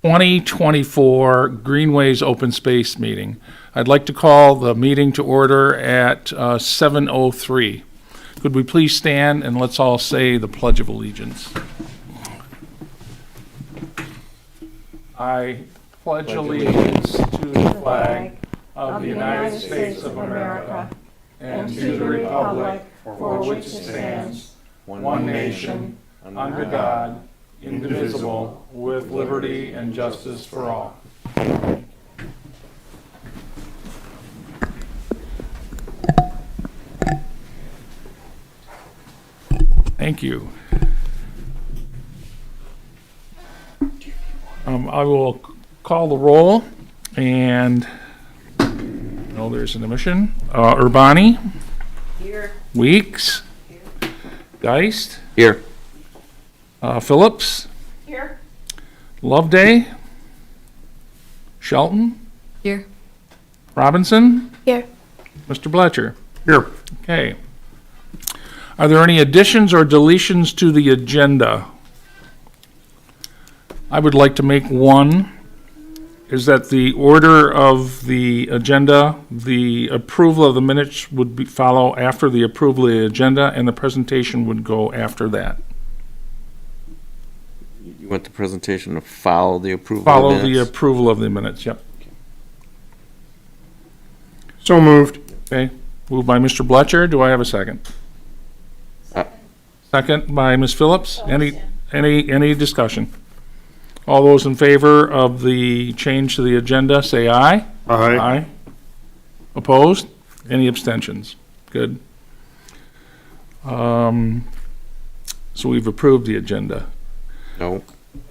2024 Greenways Open Space Meeting. I'd like to call the meeting to order at 7:03. Could we please stand and let's all say the Pledge of Allegiance. I pledge allegiance to the flag of the United States of America and to the republic for which it stands, one nation, under God, indivisible, with liberty and justice for all. Thank you. I will call the roll, and there's an omission. Urbani. Here. Weeks. Here. Geist. Here. Phillips. Here. Loveday. Shelton. Here. Robinson. Here. Mr. Bloetscher. Here. Okay. Are there any additions or deletions to the agenda? I would like to make one, is that the order of the agenda, the approval of the minutes would follow after the approval of the agenda, and the presentation would go after that. You want the presentation to follow the approval Follow of the the minutes? approval of the minutes, yep. So moved. Okay, moved by Mr. Bloetscher. Do I have a second? Second by Ms. Phillips. Any discussion? All those in favor of the change to the agenda, say aye. Aye. Aye. Opposed? Any abstentions? Good. So we've approved the agenda. No.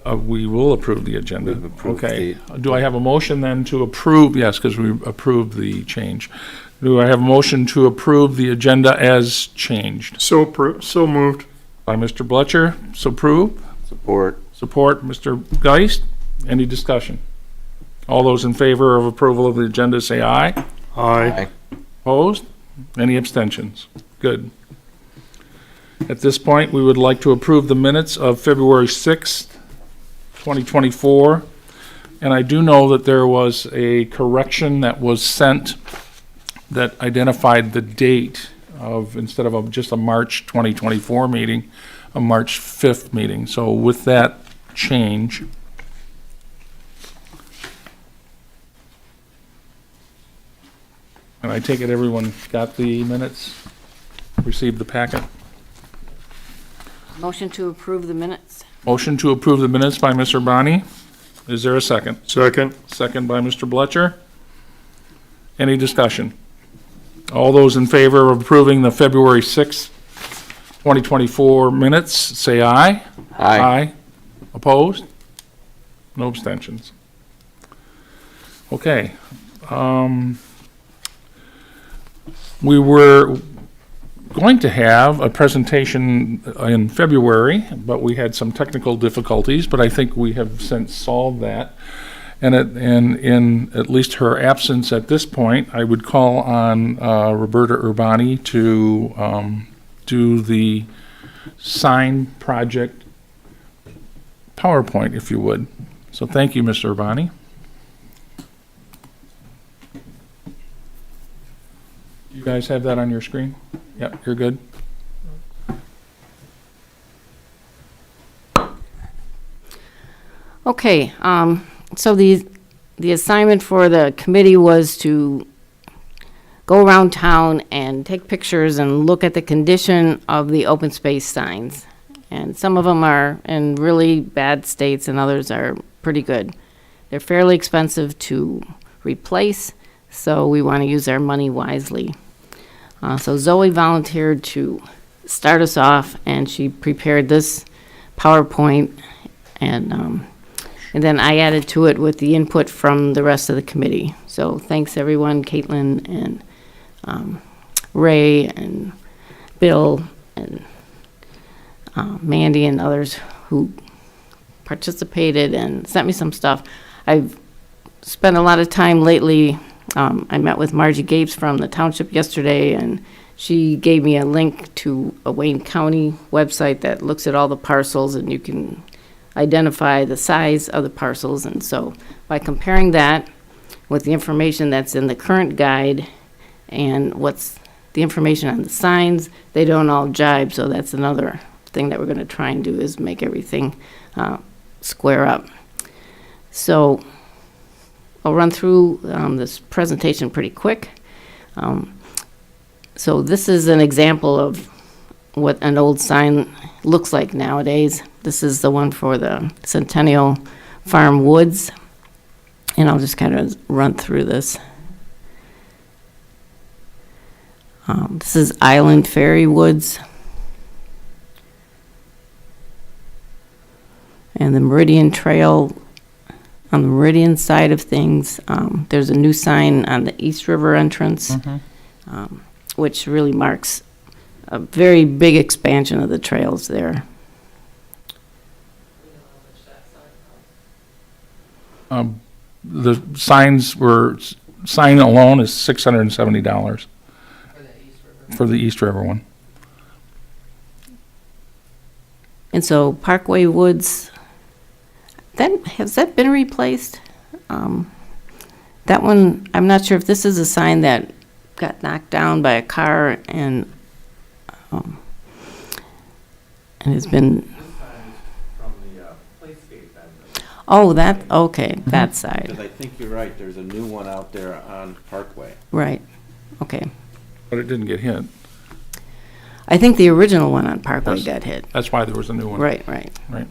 We will approve the agenda. We've approved Okay. Do I have a motion then to approve? Yes, because we approved the change. Do I have a motion to approve the agenda as changed? So moved. By Mr. Bloetscher, so approve. Support. Support, Mr. Geist. Any discussion? All those in favor of approval of the agenda, say aye. Aye. Opposed? Any abstentions? Good. At this point, we would like to approve the minutes of February 6th, 2024. And I do know that there was a correction that was sent that identified the date of, instead of just a March 2024 meeting, a March 5th meeting. So with that change, and I take it everyone got the minutes, received the packet? Motion to approve the minutes. Motion to approve the minutes by Mr. Urbani. Is there a second? Second. Second by Mr. Bloetscher. Any discussion? All those in favor of approving the February 6th, 2024 minutes, say aye. Aye. Opposed? No abstentions. Okay. We were going to have a presentation in February, but we had some technical difficulties, but I think we have since solved that. And in at least her absence at this point, I would call on Roberta Urbani to do the sign project PowerPoint, if you would. So thank you, Mr. Urbani. You guys have that on your screen? Yep, you're good. Okay, so the assignment for the committee was to go around town and take pictures and look at the condition of the open space signs. And some of them are in really bad states and others are pretty good. They're fairly expensive to replace, so we want to use our money wisely. So Zoe volunteered to start us off, and she prepared this PowerPoint, and then I added to it with the input from the rest of the committee. So thanks everyone, Kaitlyn and Ray and Bill and Mandy and others who participated and sent me some stuff. I've spent a lot of time lately. I met with Margie Gapes from the township yesterday, and she gave me a link to a Wayne County website that looks at all the parcels, and you can identify the size of the parcels. And so by comparing that with the information that's in the current guide and what's the information on the signs, they don't all jibe. So that's another thing that we're going to try and do, is make everything square up. So I'll run through this presentation pretty quick. So this is an example of what an old sign looks like nowadays. This is the one for the Centennial Farm Woods. And I'll just kind of run through this. This is Island Ferry Woods. And the Meridian Trail, on the Meridian side of things, there's a new sign on the East River entrance, which really marks a very big expansion of the trails there. The sign alone is $670 for the East River one. And so Parkway Woods, has that been replaced? That one, I'm not sure if this is a sign that got knocked down by a car and has been. From the playscape vendor. Oh, okay, that side, Because I think you're right, there's a new one out there on Parkway. right, okay. But it didn't get hit. I think the original one on Parkway Yes. got hit. That's why there was a new one. Right. Right.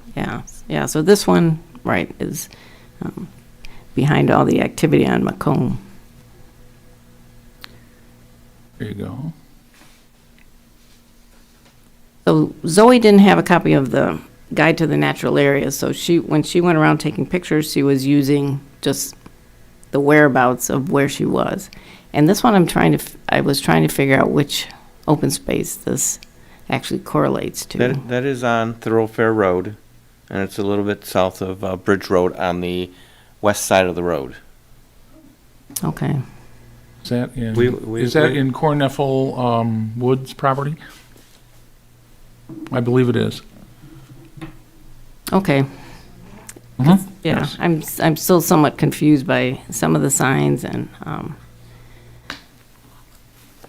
Yeah, so this one, right, is behind all the activity on Macomb. There you go. So Zoe didn't have a copy of the Guide to the Natural Areas, so when she went around taking pictures, she was using just the whereabouts of where she was. And this one I was trying to figure out which open space this actually correlates to. That is on Thoroughfare Road, and it's a little bit south of Bridge Road on the west side of the road. Okay. Is that in, We- is that in Corneffel Woods property? I believe it is. Okay. Mhm. Yeah, Yes. I'm still somewhat confused by some of the signs and,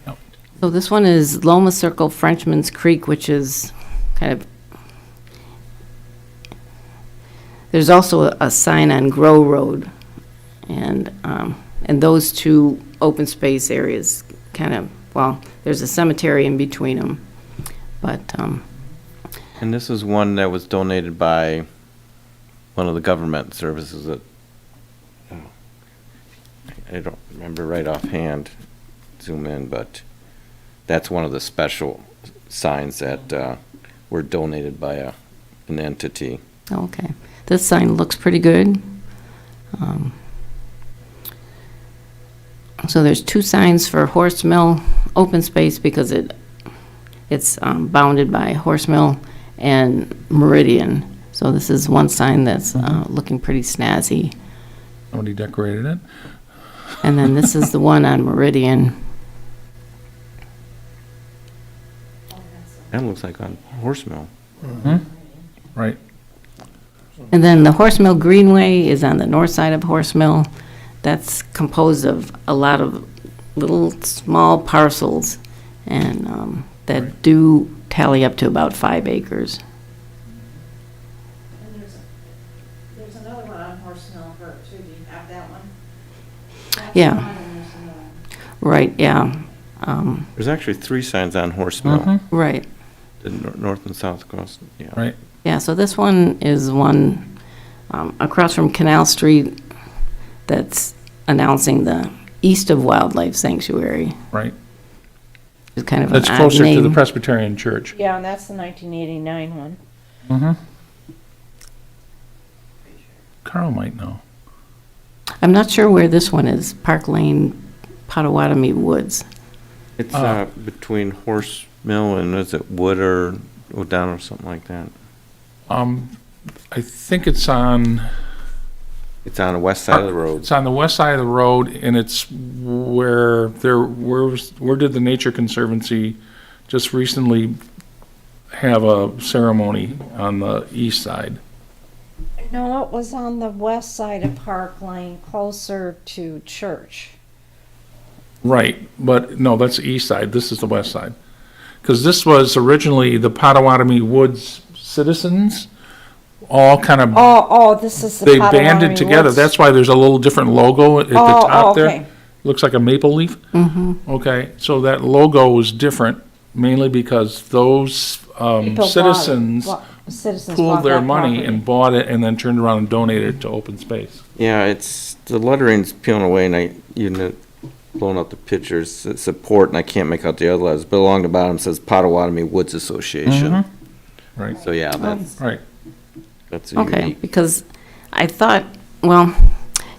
Yep. so this one is Loma Circle Frenchman's Creek, which is kind of, there's also a sign on Grow Road. And those two open space areas kind of, well, there's a cemetery in between them. But, And this is one that was donated by one of the government services that, I don't remember right offhand, zoom in, but that's one of the special signs that were donated by an entity. okay. This sign looks pretty good. So there's two signs for Horse Mill open space because it's bounded by Horse Mill and Meridian. So this is one sign that's looking pretty snazzy. Somebody decorated it. And then this is the one on Meridian. That looks like on Horse Mill. Right. And then the Horse Mill Greenway is on the north side of Horse Mill. That's composed of a lot of little small parcels and that do tally up to about 5 acres. And there's another one on Horse Mill, Bert, too. Do you have that one? That's Yeah. one, and there's another one. Right, yeah. There's actually 3 signs on Horse Mill, Right. the north and south coast, yeah. Right. Yeah, so this one is one across from Canal Street that's announcing the East of Wildlife Sanctuary. Right. It's kind of an That's odd closer to the name. Presbyterian Church. Yeah, and that's the 1989 one. Mm-hmm. Carl might know. I'm not sure where this one is, Park Lane, Potawatomi Woods. It's between Horse Mill and is it Wood or O'Donnell or something like that? I think it's on The west side of the road. It's on the west side of the road, and it's where where did the Nature Conservancy just recently have a ceremony on the east side? No, it was on the west side of Park Lane, closer to church. Right, but no, that's the east side, this is the west side. Because this was originally the Potawatomi Woods citizens, all kind of, This is the they Potawatomi banded together. Woods. That's why there's a little different logo at the Oh, top okay. there. Looks like a maple leaf. Okay, so that logo was different, mainly because those People bought it. citizens Citizens pooled bought their that money property. and bought it and then turned around and donated it to open space. Yeah, it's, the lettering's peeling away, and blowing up the pictures, support, and I can't make out the other letters, but along the bottom says Potawatomi Woods Association. Right, So, yeah, right. that's Okay, unique. because I thought, well,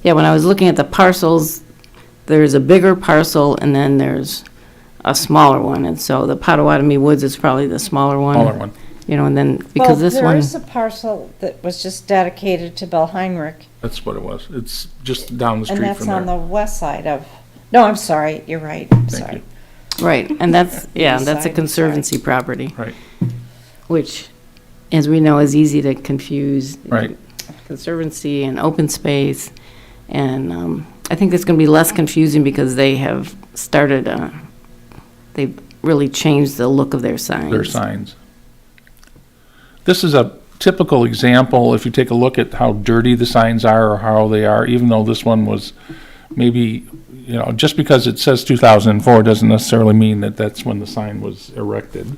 yeah, when I was looking at the parcels, there's a bigger parcel and then there's a smaller one. And so the Potawatomi Woods is probably the smaller one. Smaller one. You know, and then, because this Well, one, there is a parcel that was just dedicated to Bill Heinrich, That's what it was. It's just down the and street that's from on there. the west side of, no, I'm sorry, you're right, I'm Thank sorry. right, and that's, yeah, East that's a side, conservancy property. Right. Which, as we know, is easy to confuse. Right. Conservancy and open space. And I think it's going to be less confusing because they have started, they've really changed the look of their signs. Their signs. This is a typical example, if you take a look at how dirty the signs are or how they are, even though this one was maybe, just because it says 2004 doesn't necessarily mean that that's when the sign was erected.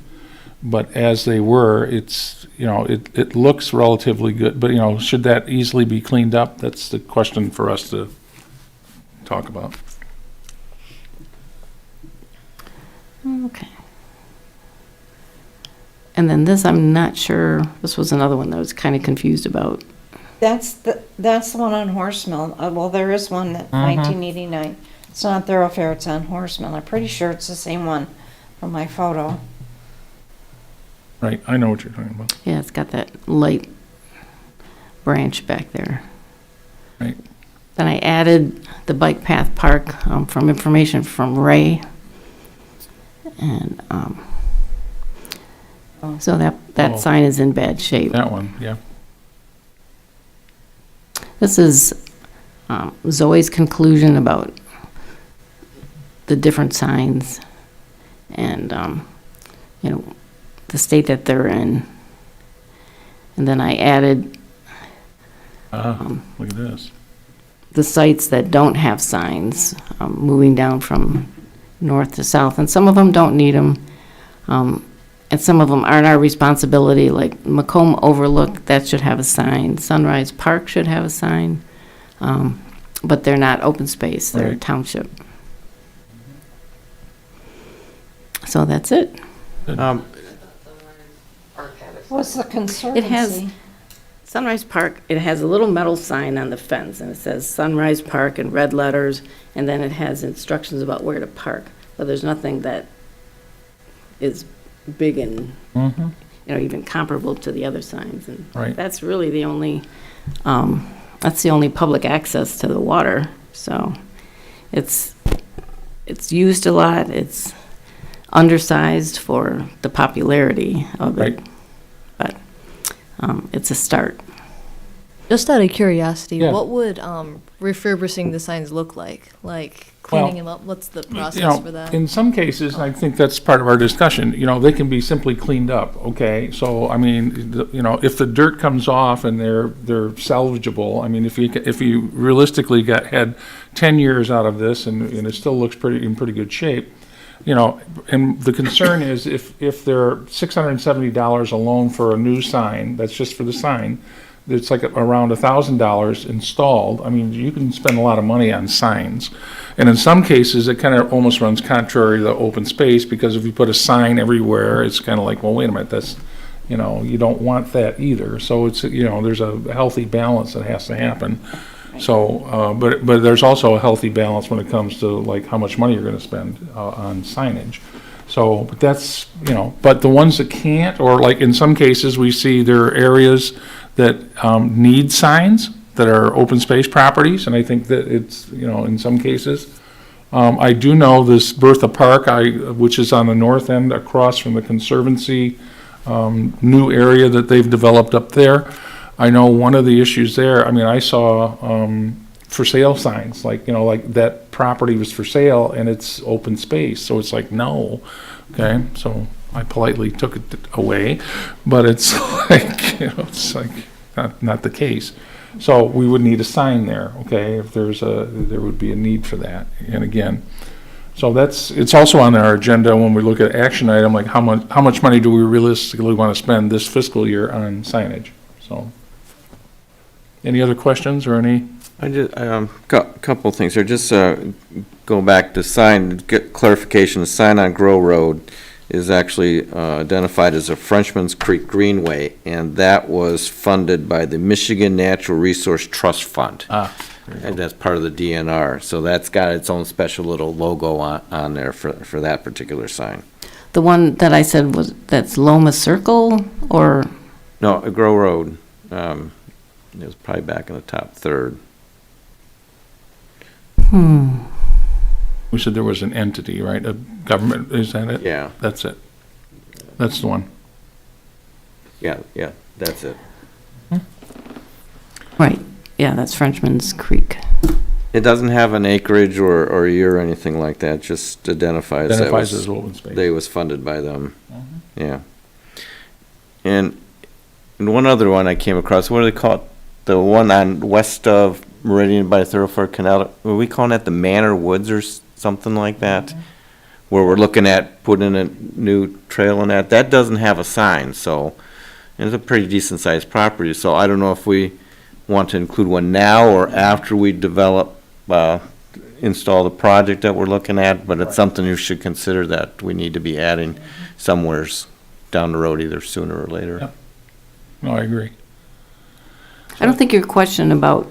But as they were, it's, it looks relatively good, but, should that easily be cleaned up? That's the question for us to talk about. Okay. And then this, I'm not sure, this was another one that I was kind of confused about. That's the one on Horse Mill. Well, there is one that 1989. It's not Thoroughfare, it's on Horse Mill. I'm pretty sure it's the same one from my photo. Right, I know what you're talking about. Yeah, it's got that light branch back there. Right. Then I added the bike path park from information from Ray. And so that Oh. sign is in bad shape. That one, yeah. This is Zoe's conclusion about the different signs and, the state that they're in. And then I added Look at this. the sites that don't have signs, moving down from north to south. And some of them don't need them. And some of them aren't our responsibility, like Macomb Overlook, that should have a sign. Sunrise Park should have a sign. But they're not open space, they're Right. township. So that's it. What's the conservancy? Sunrise Park, it has a little metal sign on the fence, and it says Sunrise Park in red letters, and then it has instructions about where to park. But there's nothing that is big and, even comparable to the other signs. And Right. that's really the only, that's the only public access to the water. So it's used a lot. It's undersized for the popularity of it. Right. But it's a start. Just out of curiosity, Yeah. what would refurbishing the signs look like? Like cleaning them up? What's the process for that? In some cases, and I think that's part of our discussion, they can be simply cleaned up, okay? So, I mean, if the dirt comes off and they're salvageable, I mean, if you realistically had 10 years out of this and it still looks in pretty good shape, and the concern is if they're $670 alone for a new sign, that's just for the sign, it's like around $1,000 installed. I mean, you can spend a lot of money on signs. And in some cases, it kind of almost runs contrary to open space, because if you put a sign everywhere, it's kind of like, well, wait a minute, that's, you don't want that either. So it's, there's a healthy balance that has to happen. So, but there's also a healthy balance when it comes to like how much money you're gonna spend on signage. So, but that's, but the ones that can't, or like in some cases, we see there are areas that need signs that are open space properties, and I think that it's, in some cases. I do know this Bertha Park, which is on the north end across from the Conservancy new area that they've developed up there. I know one of the issues there, I mean, I saw, for sale signs, like, you know, like that property was for sale and it's open space, so it's like, no, okay, so I politely took it away, but it's like, you know, it's like, not the case. So we would need a sign there, okay, if there would be a need for that, and again, so it's also on our agenda when we look at action item, like how much money do we realistically want to spend this fiscal year on signage, so. Any other questions or any? I just, couple things here, just, go back to sign, get clarification, the sign on Grow Road is actually, identified as a Frenchman's Creek Greenway, and that was funded by the Michigan Natural Resource Trust Fund. And that's part of the DNR, so that's got its own special little logo on there for that particular sign. The one that I said that's Loma Circle, or? No, Grow Road, it was probably back in the top third. We said there was an entity, right, a government, is that it? Yeah, That's it. That's the one. yeah, that's it. Right, yeah, that's Frenchman's Creek. It doesn't have an acreage or year or anything like that, just identifies that Identifies was, as open space. they was funded by them, yeah. And one other one I came across, what do they call it? The one on west of Meridian by Thoroughfare Canal, were we calling that the Manor Woods or something like that? Where we're looking at putting a new trail in that, that doesn't have a sign, so, and it's a pretty decent sized property, so I don't know if we want to include one now or after we develop, install the project that we're looking at, but it's something you should consider that we need to be adding somewheres down the road, either sooner or later. Yep. No, I agree. I don't think your question about,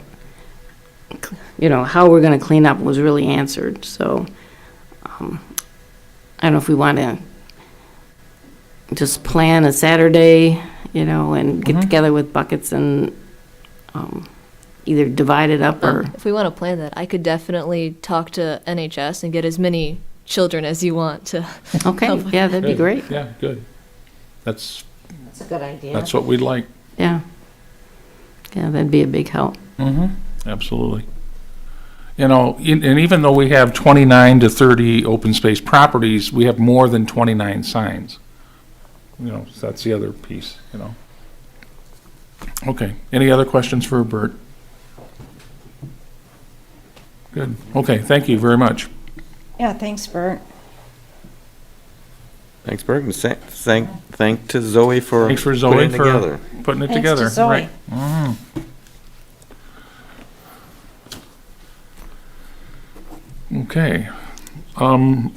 you know, how we're gonna clean up was really answered, so, I don't know if we want to just plan a Saturday, you know, and get together with buckets and, either divide it up or, If we want to plan that, I could definitely talk to NHS and get as many children as you want to. okay, yeah, that'd be Good. great, Yeah, good. That's That's a good idea. what we'd like. yeah. Yeah, that'd be a big help. Absolutely. You know, and even though we have 29 to 30 open space properties, we have more than 29 signs. You know, so that's the other piece, you know. Okay, any other questions for Bert? Good, okay, thank you very much. Yeah, thanks, Bert. Thanks, Bert, and thank to Zoe for Thanks for Zoe putting it for together. putting it Thanks together. to Zoe. Right. Okay. When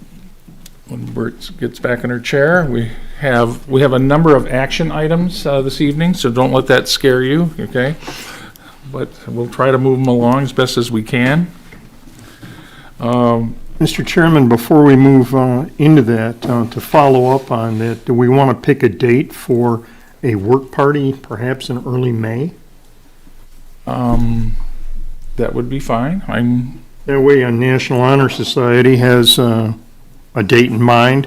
Bert gets back in her chair, we have a number of action items this evening, so don't let that scare you, okay? But we'll try to move them along as best as we can. Mr. Chairman, before we move into that, to follow up on that, do we want to pick a date for a work party, perhaps in early May? That would be fine. That way, a National Honor Society has a date in mind.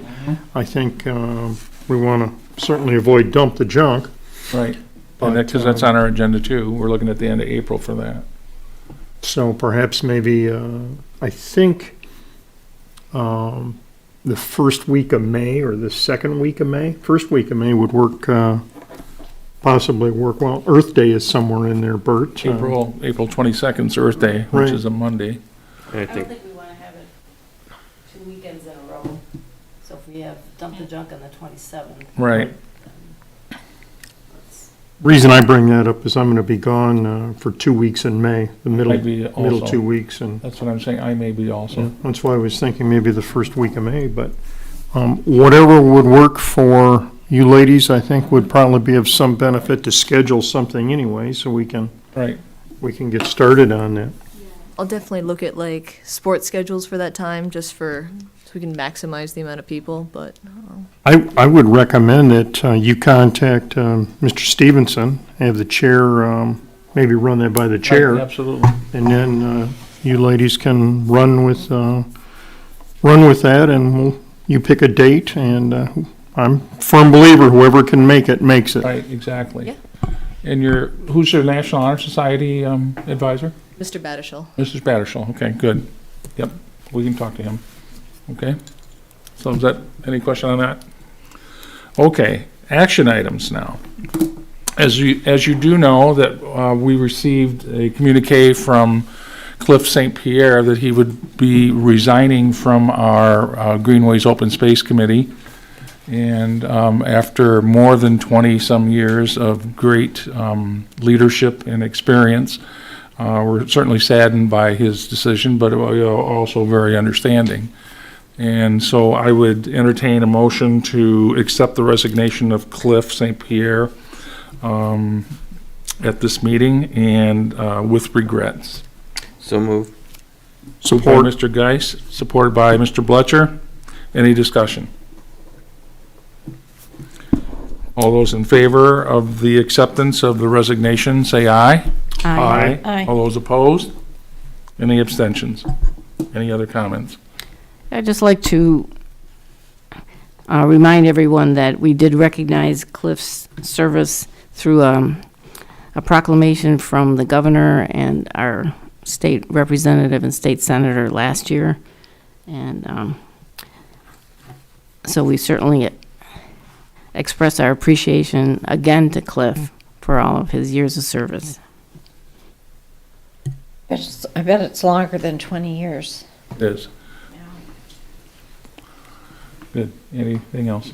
I think we want to certainly avoid dump the junk. Right, and because that's on our agenda too. We're looking at the end of April for that. So perhaps maybe, I think, the first week of May or the second week of May. First week of May would work, possibly work well. Earth Day is somewhere in there, Bert. April 22nd is Earth Day, which Right. is a Monday. I think, we want to have it 2 weekends in a row, so if we have dump the junk on the 27th. Right. Reason I bring that up is I'm going to be gone for 2 weeks in May, the middle Might be also. 2 weeks, and That's what I'm saying. I may be also. that's why I was thinking maybe the first week of May, but whatever would work for you ladies, I think would probably be of some benefit to schedule something anyway, so we can Right. get started on that. I'll definitely look at like sports schedules for that time, just so we can maximize the amount of people, but. I would recommend that you contact Mr. Stevenson, have the chair, maybe run that by the chair, Right, absolutely. and then you ladies can run with that, and you pick a date, and I'm a firm believer, whoever can make it, makes it. Right, exactly. Yeah. And who's your National Honor Society advisor? Mr. Battershall. Mrs. Battershall, okay, good. Yep, we can talk to him. Okay? So is that, any question on that? Okay, action items now. As you do know, that we received a communique from Cliff St. Pierre that he would be resigning from our Greenways Open Space Committee. And after more than 20-some years of great leadership and experience, we're certainly saddened by his decision, but we're also very understanding. And so I would entertain a motion to accept the resignation of Cliff St. Pierre at this meeting and with regrets. So moved. Support. By Mr. Geis, supported by Mr. Bloetscher. Any discussion? All those in favor of the acceptance of the resignation, say aye. Aye. Aye. All those opposed? Any abstentions? Any other comments? I'd just like to remind everyone that we did recognize Cliff's service through a proclamation from the governor and our state representative and state senator last year. And so we certainly express our appreciation again to Cliff for all of his years of service. I bet it's longer than 20 years. It is. Good. Anything else?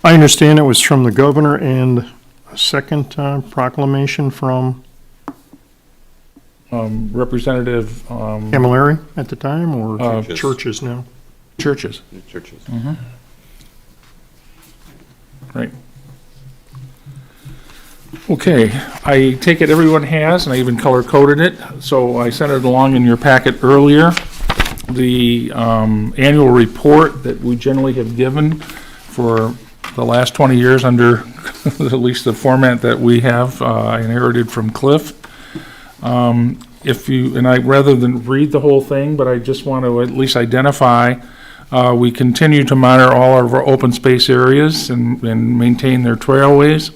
I understand it was from the governor and a second proclamation from Representative Camilleri at the time, or Churches. churches now? Churches. Churches. Right. Okay, I take it everyone has, and I even color-coded it, so I sent it along in your packet earlier. The annual report that we generally have given for the last 20 years under at least the format that we have inherited from Cliff. Rather than read the whole thing, but I just want to at least identify, we continue to monitor all of our open space areas and maintain their trailways.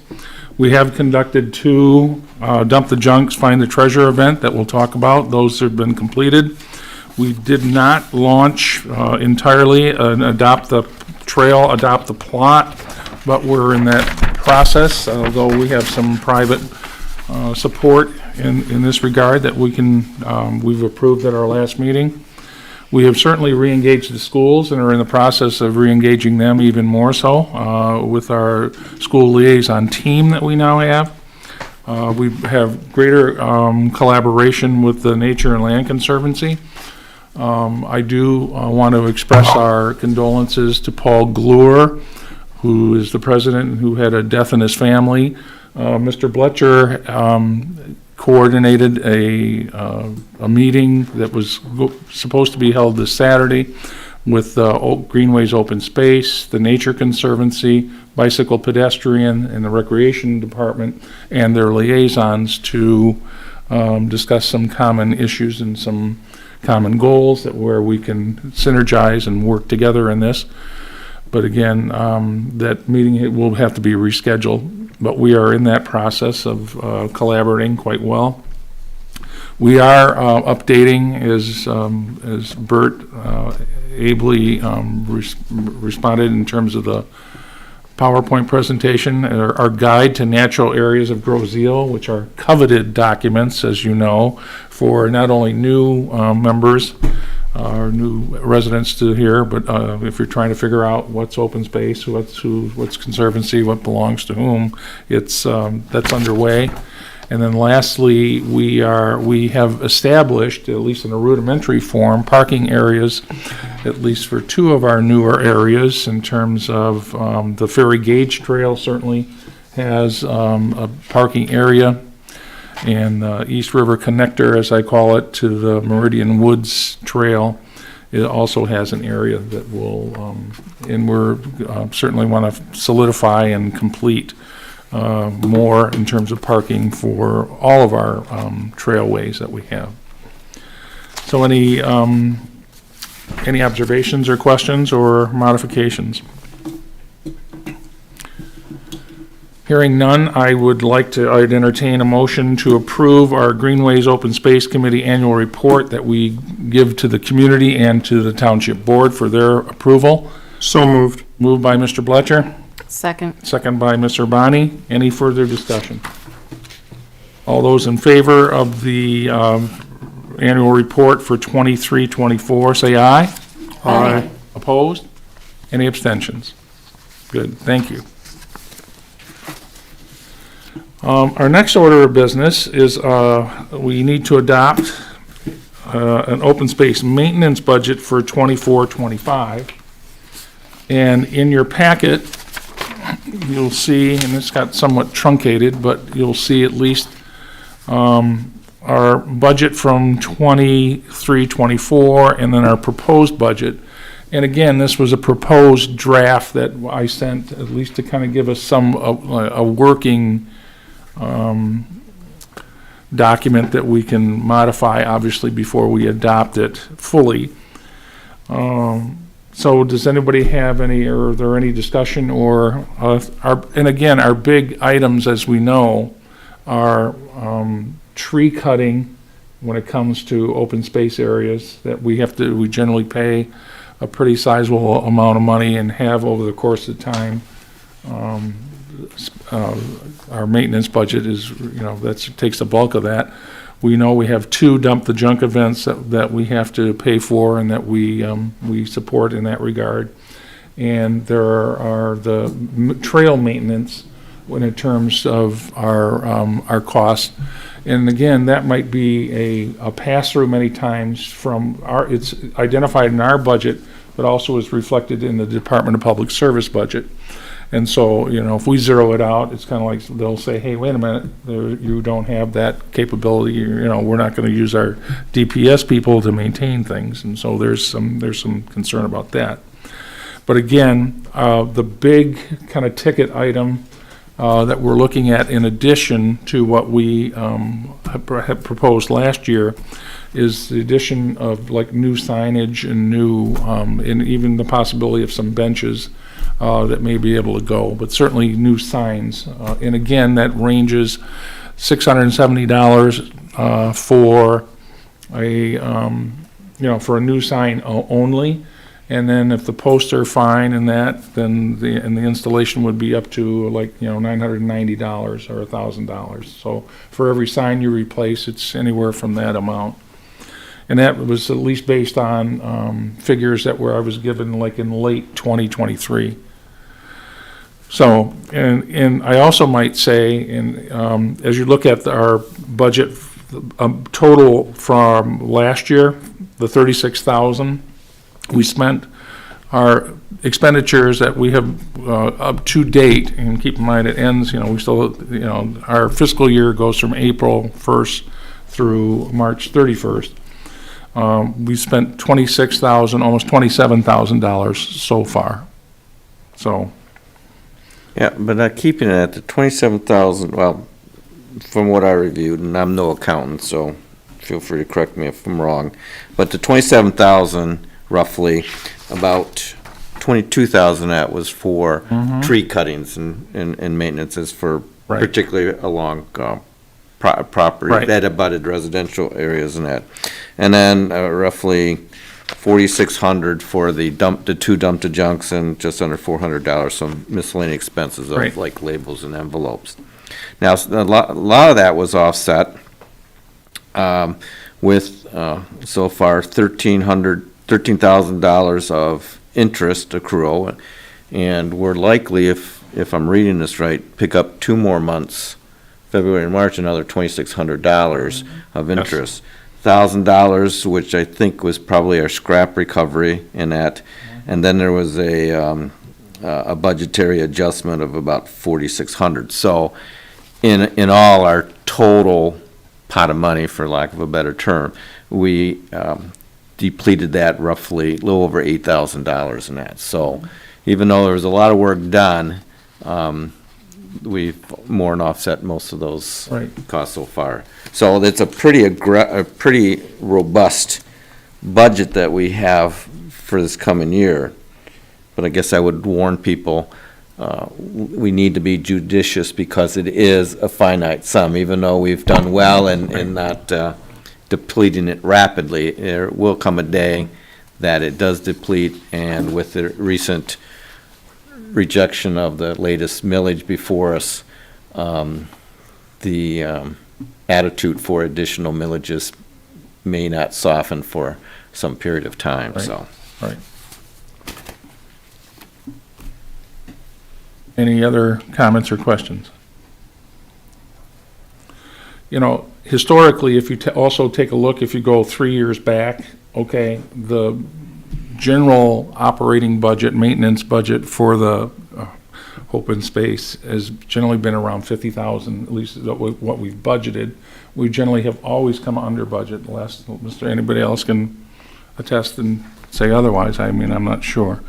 We have conducted 2 Dump the Junks, Find the Treasure event that we'll talk about. Those have been completed. We did not launch entirely an Adopt the Trail, Adopt the Plot, but we're in that process, although we have some private support in this regard that we've approved at our last meeting. We have certainly re-engaged the schools and are in the process of re-engaging them even more so with our school liaison team that we now have. We have greater collaboration with the Nature and Land Conservancy. I do want to express our condolences to Paul Glure, who is the president and who had a death in his family. Mr. Bloetscher coordinated a meeting that was supposed to be held this Saturday with Greenways Open Space, the Nature Conservancy, Bicycle Pedestrian, and the Recreation Department, and their liaisons to discuss some common issues and some common goals where we can synergize and work together in this. But again, that meeting will have to be rescheduled. But we are in that process of collaborating quite well. We are updating, as Bert ably responded in terms of the PowerPoint presentation, our guide to natural areas of Groseal, which are coveted documents, as you know, for not only new members or new residents to here, but if you're trying to figure out what's open space, what's conservancy, what belongs to whom, it's that's underway. And then lastly, we have established, at least in a rudimentary form, parking areas, at least for 2 of our newer areas in terms of the Ferry Gauge Trail certainly has a parking area. And East River Connector, as I call it, to the Meridian Woods Trail, it also has an area that will, and we're certainly want to solidify and complete more in terms of parking for all of our trailways that we have. So any observations or questions or modifications? Hearing none, I'd entertain a motion to approve our Greenways Open Space Committee annual report that we give to the community and to the Township Board for their approval. So moved. Moved by Mr. Bloetscher, Second. second by Ms. Urbani. Any further discussion? All those in favor of the annual report for 23-24, say aye. Aye. Opposed? Any abstentions? Good, thank you. Our next order of business is we need to adopt an open space maintenance budget for 24-25. And in your packet, you'll see, and it's got somewhat truncated, but you'll see at least our budget from 23-24 and then our proposed budget. And again, this was a proposed draft that I sent, at least to kind of give us a working document that we can modify, obviously, before we adopt it fully. So does anybody have any, or are there any discussion or, and again, our big items, as we know, are tree cutting when it comes to open space areas that we generally pay a pretty sizable amount of money and have over the course of time. Our maintenance budget is, that takes the bulk of that. We know we have 2 dump the junk events that we have to pay for and that we support in that regard. And there are the trail maintenance in terms of our costs. And again, that might be a pass-through many times from it's identified in our budget, but also is reflected in the Department of Public Service budget. And so, if we zero it out, it's kind of like they'll say, hey, wait a minute, you don't have that capability, we're not going to use our DPS people to maintain things. And so there's some concern about that. But again, the big kind of ticket item that we're looking at in addition to what we had proposed last year is the addition of like new signage and new, and even the possibility of some benches that may be able to go, but certainly new signs. And again, that ranges $670 for for a new sign only. And then if the posts are fine and that, then the installation would be up to like, $990 or $1,000. So for every sign you replace, it's anywhere from that amount. And that was at least based on figures that I was given like in late 2023. So, and I also might say, as you look at our budget total from last year, the $36,000 we spent, our expenditures that we have up to date, and keep in mind it ends, we still, our fiscal year goes from April 1st through March 31st. We spent $26,000, almost $27,000 so far. So. Yeah, but keeping it at the 27,000, well, from what I reviewed, and I'm no accountant, so feel free to correct me if I'm wrong, but the 27,000, roughly, about 22,000 that was for tree cuttings and maintenances for Right. particularly along property Right. that abutted residential areas and that. And then roughly 4,600 for the 2 dump to junks and just under $400 some miscellaneous expenses of Right. like labels and envelopes. Now, a lot of that was offset with so far $13,000 of interest accrual, and we're likely, if I'm reading this right, pick up 2 more months, February and March, another $2,600 of interest. $1,000, which I think was probably our scrap recovery in that, and then there was a budgetary adjustment of about 4,600. So, in all, our total pot of money, for lack of a better term, we depleted that roughly a little over $8,000 in that. So, even though there was a lot of work done, we've more than offset most of those Right. costs so far. So it's a pretty robust budget that we have for this coming year. But I guess I would warn people, we need to be judicious because it is a finite sum, even though we've done well in not depleting it rapidly. There will come a day that it does deplete, and with the recent rejection of the latest millage before us, the attitude for additional millages may not soften for some period of time, Right. so. Right. Any other comments or questions? You know, historically, if you also take a look, if you go 3 years back, okay, the general operating budget, maintenance budget for the open space has generally been around 50,000, at least is what we've budgeted. We generally have always come under budget, unless anybody else can attest and say otherwise. I mean, I'm not sure.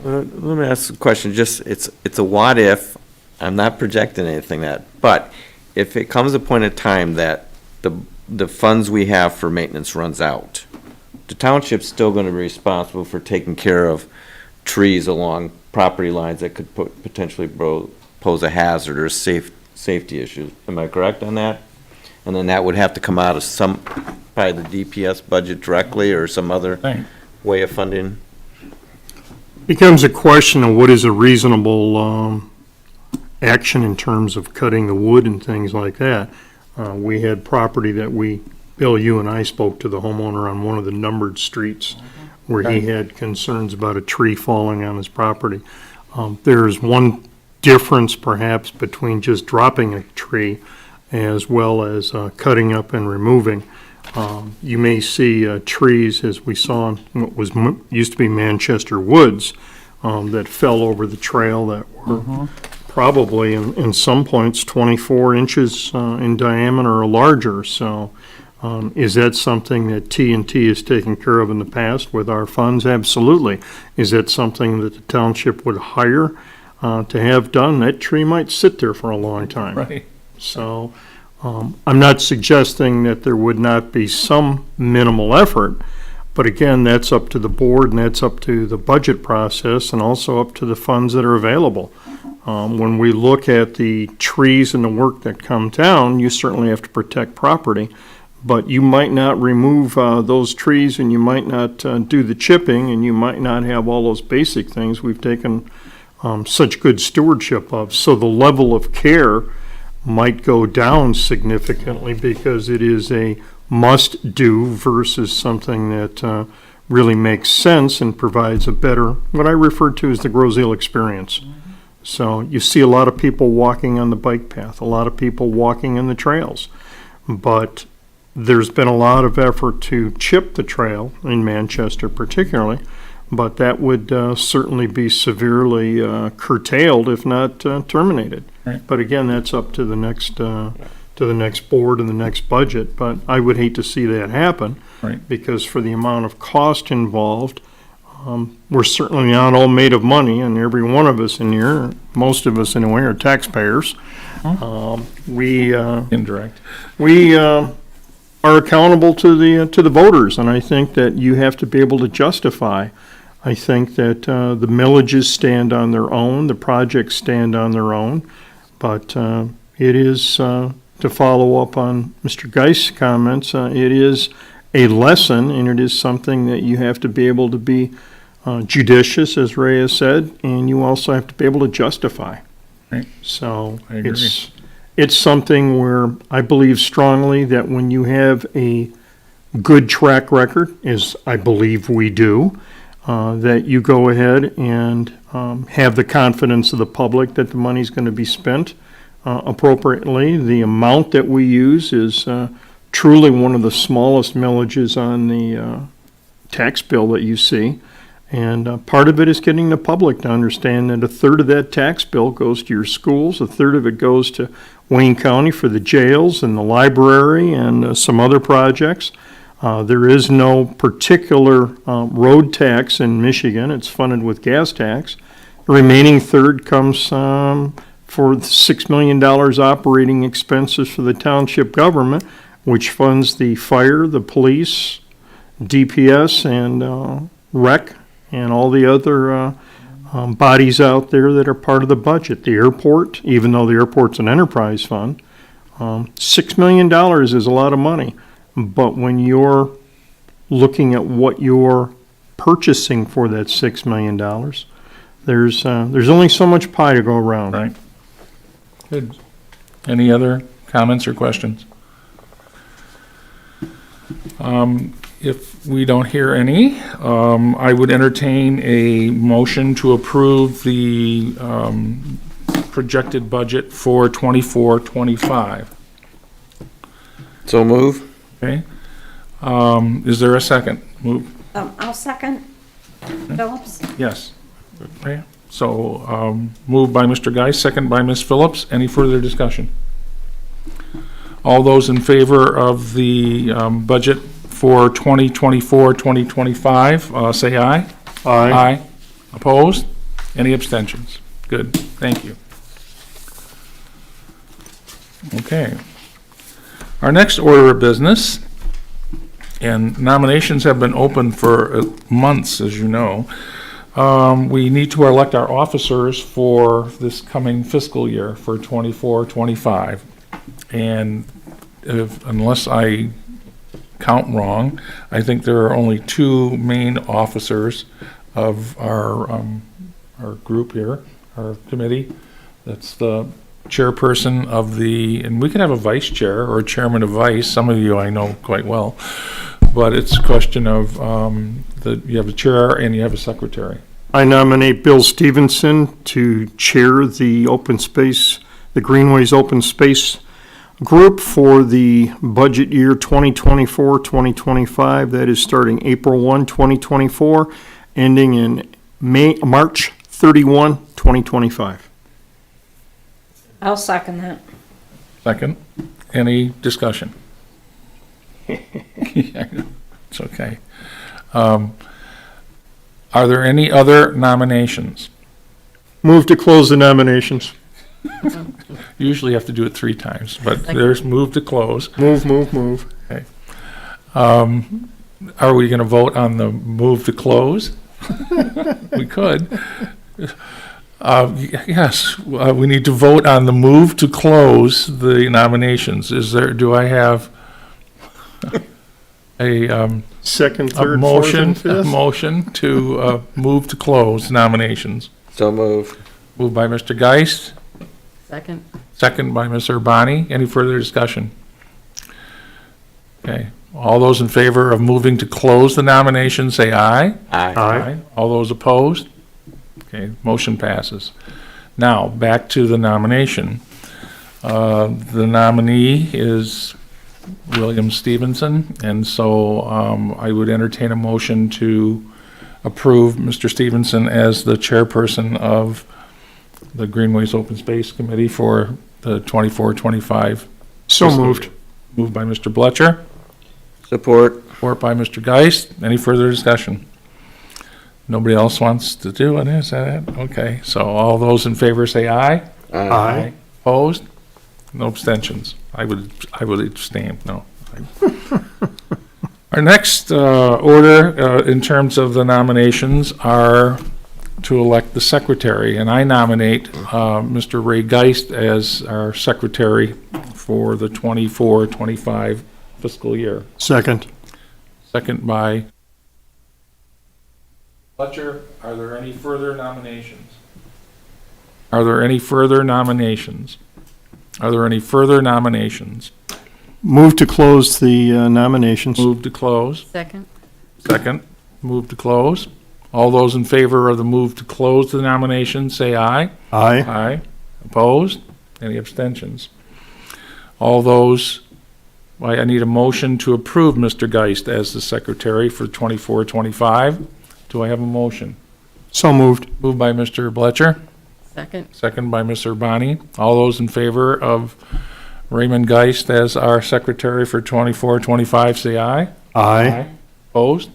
Let me ask a question, just, it's a what if, I'm not projecting anything but if it comes a point in time that the funds we have for maintenance runs out, the township's still gonna be responsible for taking care of trees along property lines that could potentially pose a hazard or safety issue. Am I correct on that? And then that would have to come out of probably the DPS budget directly or some other Right. way of funding? Becomes a question of what is a reasonable action in terms of cutting the wood and things like that. We had property that Bill, you and I spoke to the homeowner on one of the numbered streets where he had concerns about a tree falling on his property. There's one difference perhaps between just dropping a tree as well as cutting up and removing. You may see trees, as we saw in what used to be Manchester Woods, that fell over the trail that were probably in some points 24 inches in diameter or larger. So is that something that T&T has taken care of in the past with our funds? Absolutely. Is that something that the township would hire to have done? That tree might sit there for a long time. Right. So I'm not suggesting that there would not be some minimal effort, but again, that's up to the board and that's up to the budget process and also up to the funds that are available. When we look at the trees and the work that come down, you certainly have to protect property, but you might not remove those trees and you might not do the chipping and you might not have all those basic things we've taken such good stewardship of. So the level of care might go down significantly because it is a must-do versus something that really makes sense and provides a better, what I refer to as the Groseal experience. So you see a lot of people walking on the bike path, a lot of people walking in the trails, but there's been a lot of effort to chip the trail in Manchester particularly, but that would certainly be severely curtailed if not terminated. Right. But again, that's up to the next board and the next budget. But I would hate to see that happen, Right. because for the amount of cost involved, we're certainly not all made of money, and every one of us in here, most of us anyway, are taxpayers. We Indirect. are accountable to the voters, and I think that you have to be able to justify. I think that the millages stand on their own, the projects stand on their own, but it is, to follow up on Mr. Geist's comments, it is a lesson, and it is something that you have to be able to be judicious, as Ray has said, and you also have to be able to justify. Right. So I agree. it's something where I believe strongly that when you have a good track record, as I believe we do, that you go ahead and have the confidence of the public that the money's going to be spent appropriately. The amount that we use is truly one of the smallest millages on the tax bill that you see. And part of it is getting the public to understand that a third of that tax bill goes to your schools, a third of it goes to Wayne County for the jails and the library and some other projects. There is no particular road tax in Michigan. It's funded with gas tax. The remaining third comes for $6 million operating expenses for the township government, which funds the fire, the police, DPS, and rec, and all the other bodies out there that are part of the budget. The airport, even though the airport's an enterprise fund, $6 million is a lot of money. But when you're looking at what you're purchasing for that $6 million, there's only so much pie to go around. Right. Good. Any other comments or questions? If we don't hear any, I would entertain a motion to approve the projected budget for 24-25. So move. Okay? Is there a second? Move, I'll second. Phillips? yes. Okay, so, moved by Mr. Geis, second by Ms. Phillips. Any further discussion? All those in favor of the budget for 2024-2025, say aye. Aye. Opposed? Any abstentions? Good, thank you. Okay. Our next order of business, and nominations have been open for months, as you know. We need to elect our officers for this coming fiscal year for 24-25. And unless I count wrong, I think there are only two main officers of our group here, our committee. That's the chairperson of the, and we can have a vice chair or a chairman of vice, some of you I know quite well, but it's a question of you have a chair and you have a secretary. I nominate Bill Stevenson to chair the open space, the Greenways Open Space Group for the budget year 2024-2025. That is starting April 1, 2024, ending in March 31, 2025. I'll second that. Second, any discussion? Yeah, I know. It's okay. Are there any other nominations? Move to close the nominations. Usually you have to do it 3 times, but there's move to close. Move. Are we going to vote on the move to close? We could. Yes, we need to vote on the move to close the nominations. Do I have a Second, a third, fourth, and fifth. motion to move to close nominations? So move. Moved by Mr. Geist, Second? second by Ms. Urbani. Any further discussion? Okay, all those in favor of moving to close the nomination, say aye. Aye. All those opposed? Okay, motion passes. Now, back to the nomination. The nominee is William Stevenson, and so I would entertain a motion to approve Mr. Stevenson as the chairperson of the Greenways Open Space Committee for the 24-25. So moved. Moved by Mr. Bloetscher, Support. support by Mr. Geist. Any further discussion? Nobody else wants to do it, is that it? Okay, so all those in favor say aye. Aye. Opposed? No abstentions. I would abstain, no. Our next order in terms of the nominations are to elect the secretary, and I nominate Mr. Ray Geist as our secretary for the 24-25 fiscal year. Second. Second by Bloetscher. Are there any further nominations? Are there any further nominations? Are there any further nominations? Move to close the nominations. Move to close. Second? Second. Move to close. All those in favor of the move to close the nomination, say aye. Aye. Aye. Opposed? Any abstentions? All those, I need a motion to approve Mr. Geist as the secretary for 24-25. Do I have a motion? So moved. Moved by Mr. Bloetscher, Second? second by Ms. Urbani. All those in favor of Raymond Geist as our secretary for 24-25, say aye. Aye. Opposed?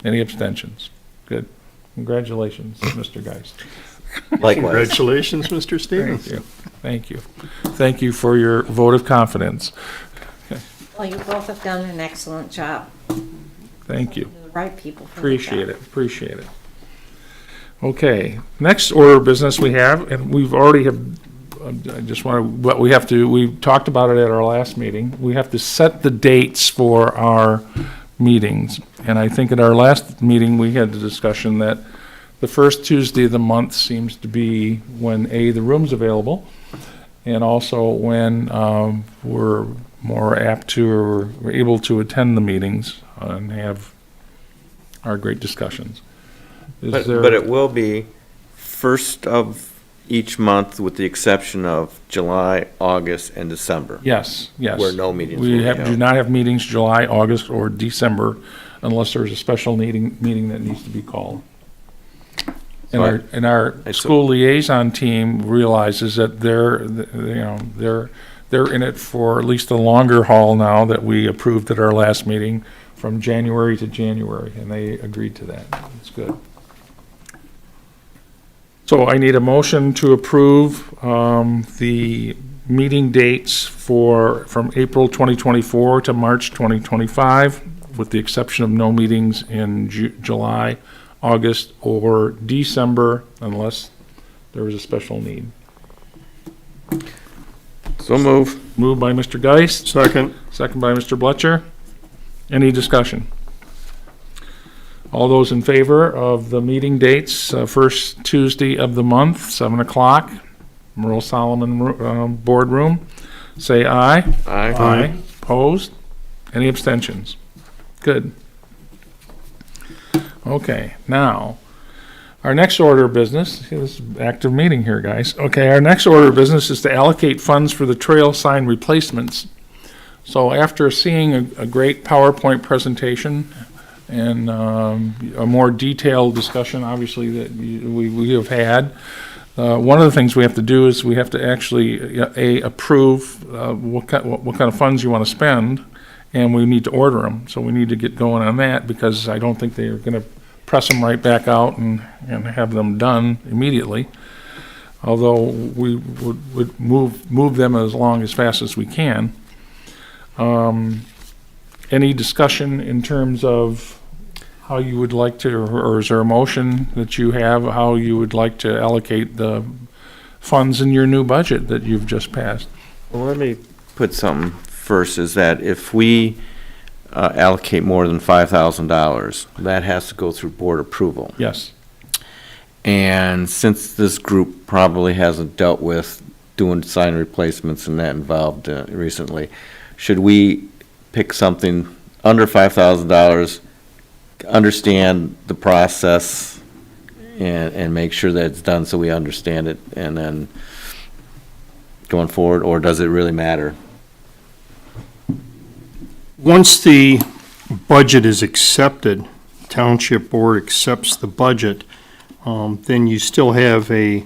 Any abstentions? Good. Congratulations, Mr. Geist. Likewise. Congratulations, Mr. Stevens. Thank you. Thank you. Thank you for your vote of confidence. Well, you both have done an excellent job. Thank you. You're the right people for the Appreciate job. it, appreciate it. Okay, next order of business we have, and we've already have, I just want to, but we talked about it at our last meeting. We have to set the dates for our meetings. And I think at our last meeting, we had the discussion that the first Tuesday of the month seems to be when, A, the room's available, and also when we're more apt to or we're able to attend the meetings and have our great discussions. Is there- But it will be first of each month with the exception of July, August, and December. Yes, yes. Where no meetings will We be do held. not have meetings July, August, or December unless there's a special meeting that needs to be called. And our school liaison team realizes that they're in it for at least the longer haul now that we approved at our last meeting from January to January, and they agreed to that. It's good. So I need a motion to approve the meeting dates from April 2024 to March 2025, with the exception of no meetings in July, August, or December, unless there is a special need. So move. Moved by Mr. Geist, Second. second by Mr. Bloetscher. Any discussion? All those in favor of the meeting dates, first Tuesday of the month, 7 o'clock, Merle Solomon Boardroom, say aye. Aye. Opposed? Any abstentions? Good. Okay, now, our next order of business, this is active meeting here, guys. Okay, our next order of business is to allocate funds for the trail sign replacements. So after seeing a great PowerPoint presentation and a more detailed discussion, obviously, that we have had, one of the things we have to do is we have to actually approve what kind of funds you want to spend, and we need to order them. So we need to get going on that, because I don't think they are going to press them right back out and have them done immediately. Although we would move them as fast as we can. Any discussion in terms of how you would like to, or is there a motion that you have, how you would like to allocate the funds in your new budget that you've just passed? Well, let me put something first, is that if we allocate more than $5,000, that has to go through board approval. Yes. And since this group probably hasn't dealt with doing sign replacements and that involved recently, should we pick something under $5,000, understand the process, and make sure that it's done so we understand it, and then going forward, or does it really matter? Once the budget is accepted, Township Board accepts the budget, then you still have a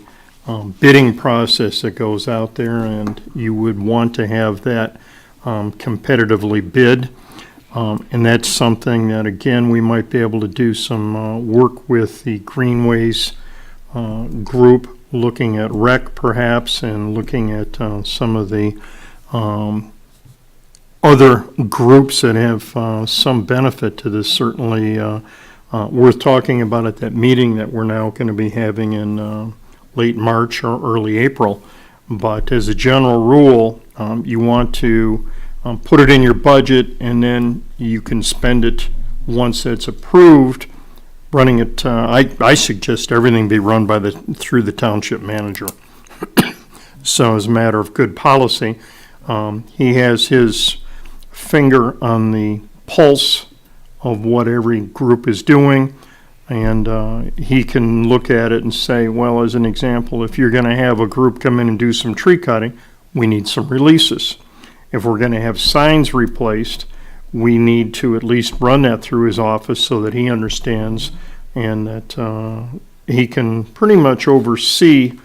bidding process that goes out there, and you would want to have that competitively bid. And that's something that, again, we might be able to do some work with the Greenways group, looking at rec perhaps, and looking at some of the other groups that have some benefit to this. Certainly worth talking about at that meeting that we're now going to be having in late March or early April. But as a general rule, you want to put it in your budget, and then you can spend it once it's approved. Running it, I suggest everything be run through the township manager. So as a matter of good policy, he has his finger on the pulse of what every group is doing, and he can look at it and say, well, as an example, if you're going to have a group come in and do some tree cutting, we need some releases. If we're going to have signs replaced, we need to at least run that through his office so that he understands, and that he can pretty much oversee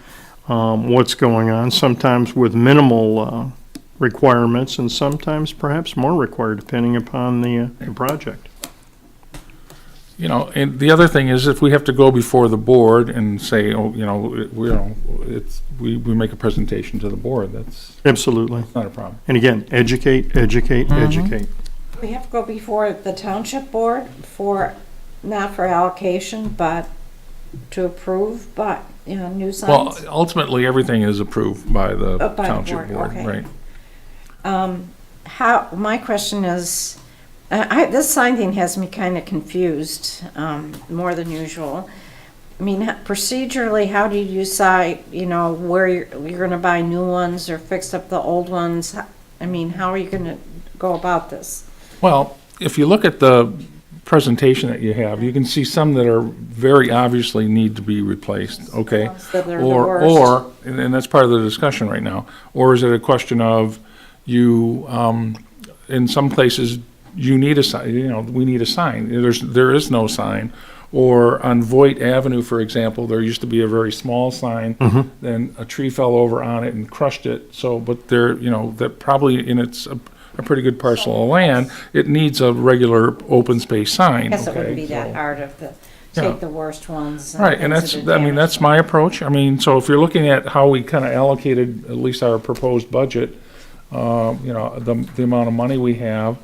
what's going on, sometimes with minimal requirements, and sometimes perhaps more required, depending upon the project. You know, and the other thing is, if we have to go before the board and say, oh, we make a presentation to the board, that's Absolutely. not a problem. And again, educate, educate, educate. We have to go before the township board not for allocation, but to approve, but, new Well, signs? ultimately, everything is approved by the By the township board, board, okay. right? My question is, this sign thing has me kind of confused, more than usual. I mean, procedurally, how do you decide, where you're gonna buy new ones or fix up the old ones? I mean, how are you gonna go about this? Well, if you look at the presentation that you have, you can see some that are very obviously need to be replaced, okay? ones that are the Or, worst. and that's part of the discussion right now, or is it a question of you, in some places, you need a sign, we need a sign, there is no sign. Or on Voight Avenue, for example, there used to be a very small sign, then a tree fell over on it and crushed it, so, but there, that probably, and it's a pretty good parcel of land, it needs a regular open space sign, I guess it wouldn't okay? be that So- hard of Yeah. take the worst ones. Right, and things that's, that are I mean, that's damaged. my approach. I mean, so if you're looking at how we kind of allocated, at least our proposed budget, the amount of money we have,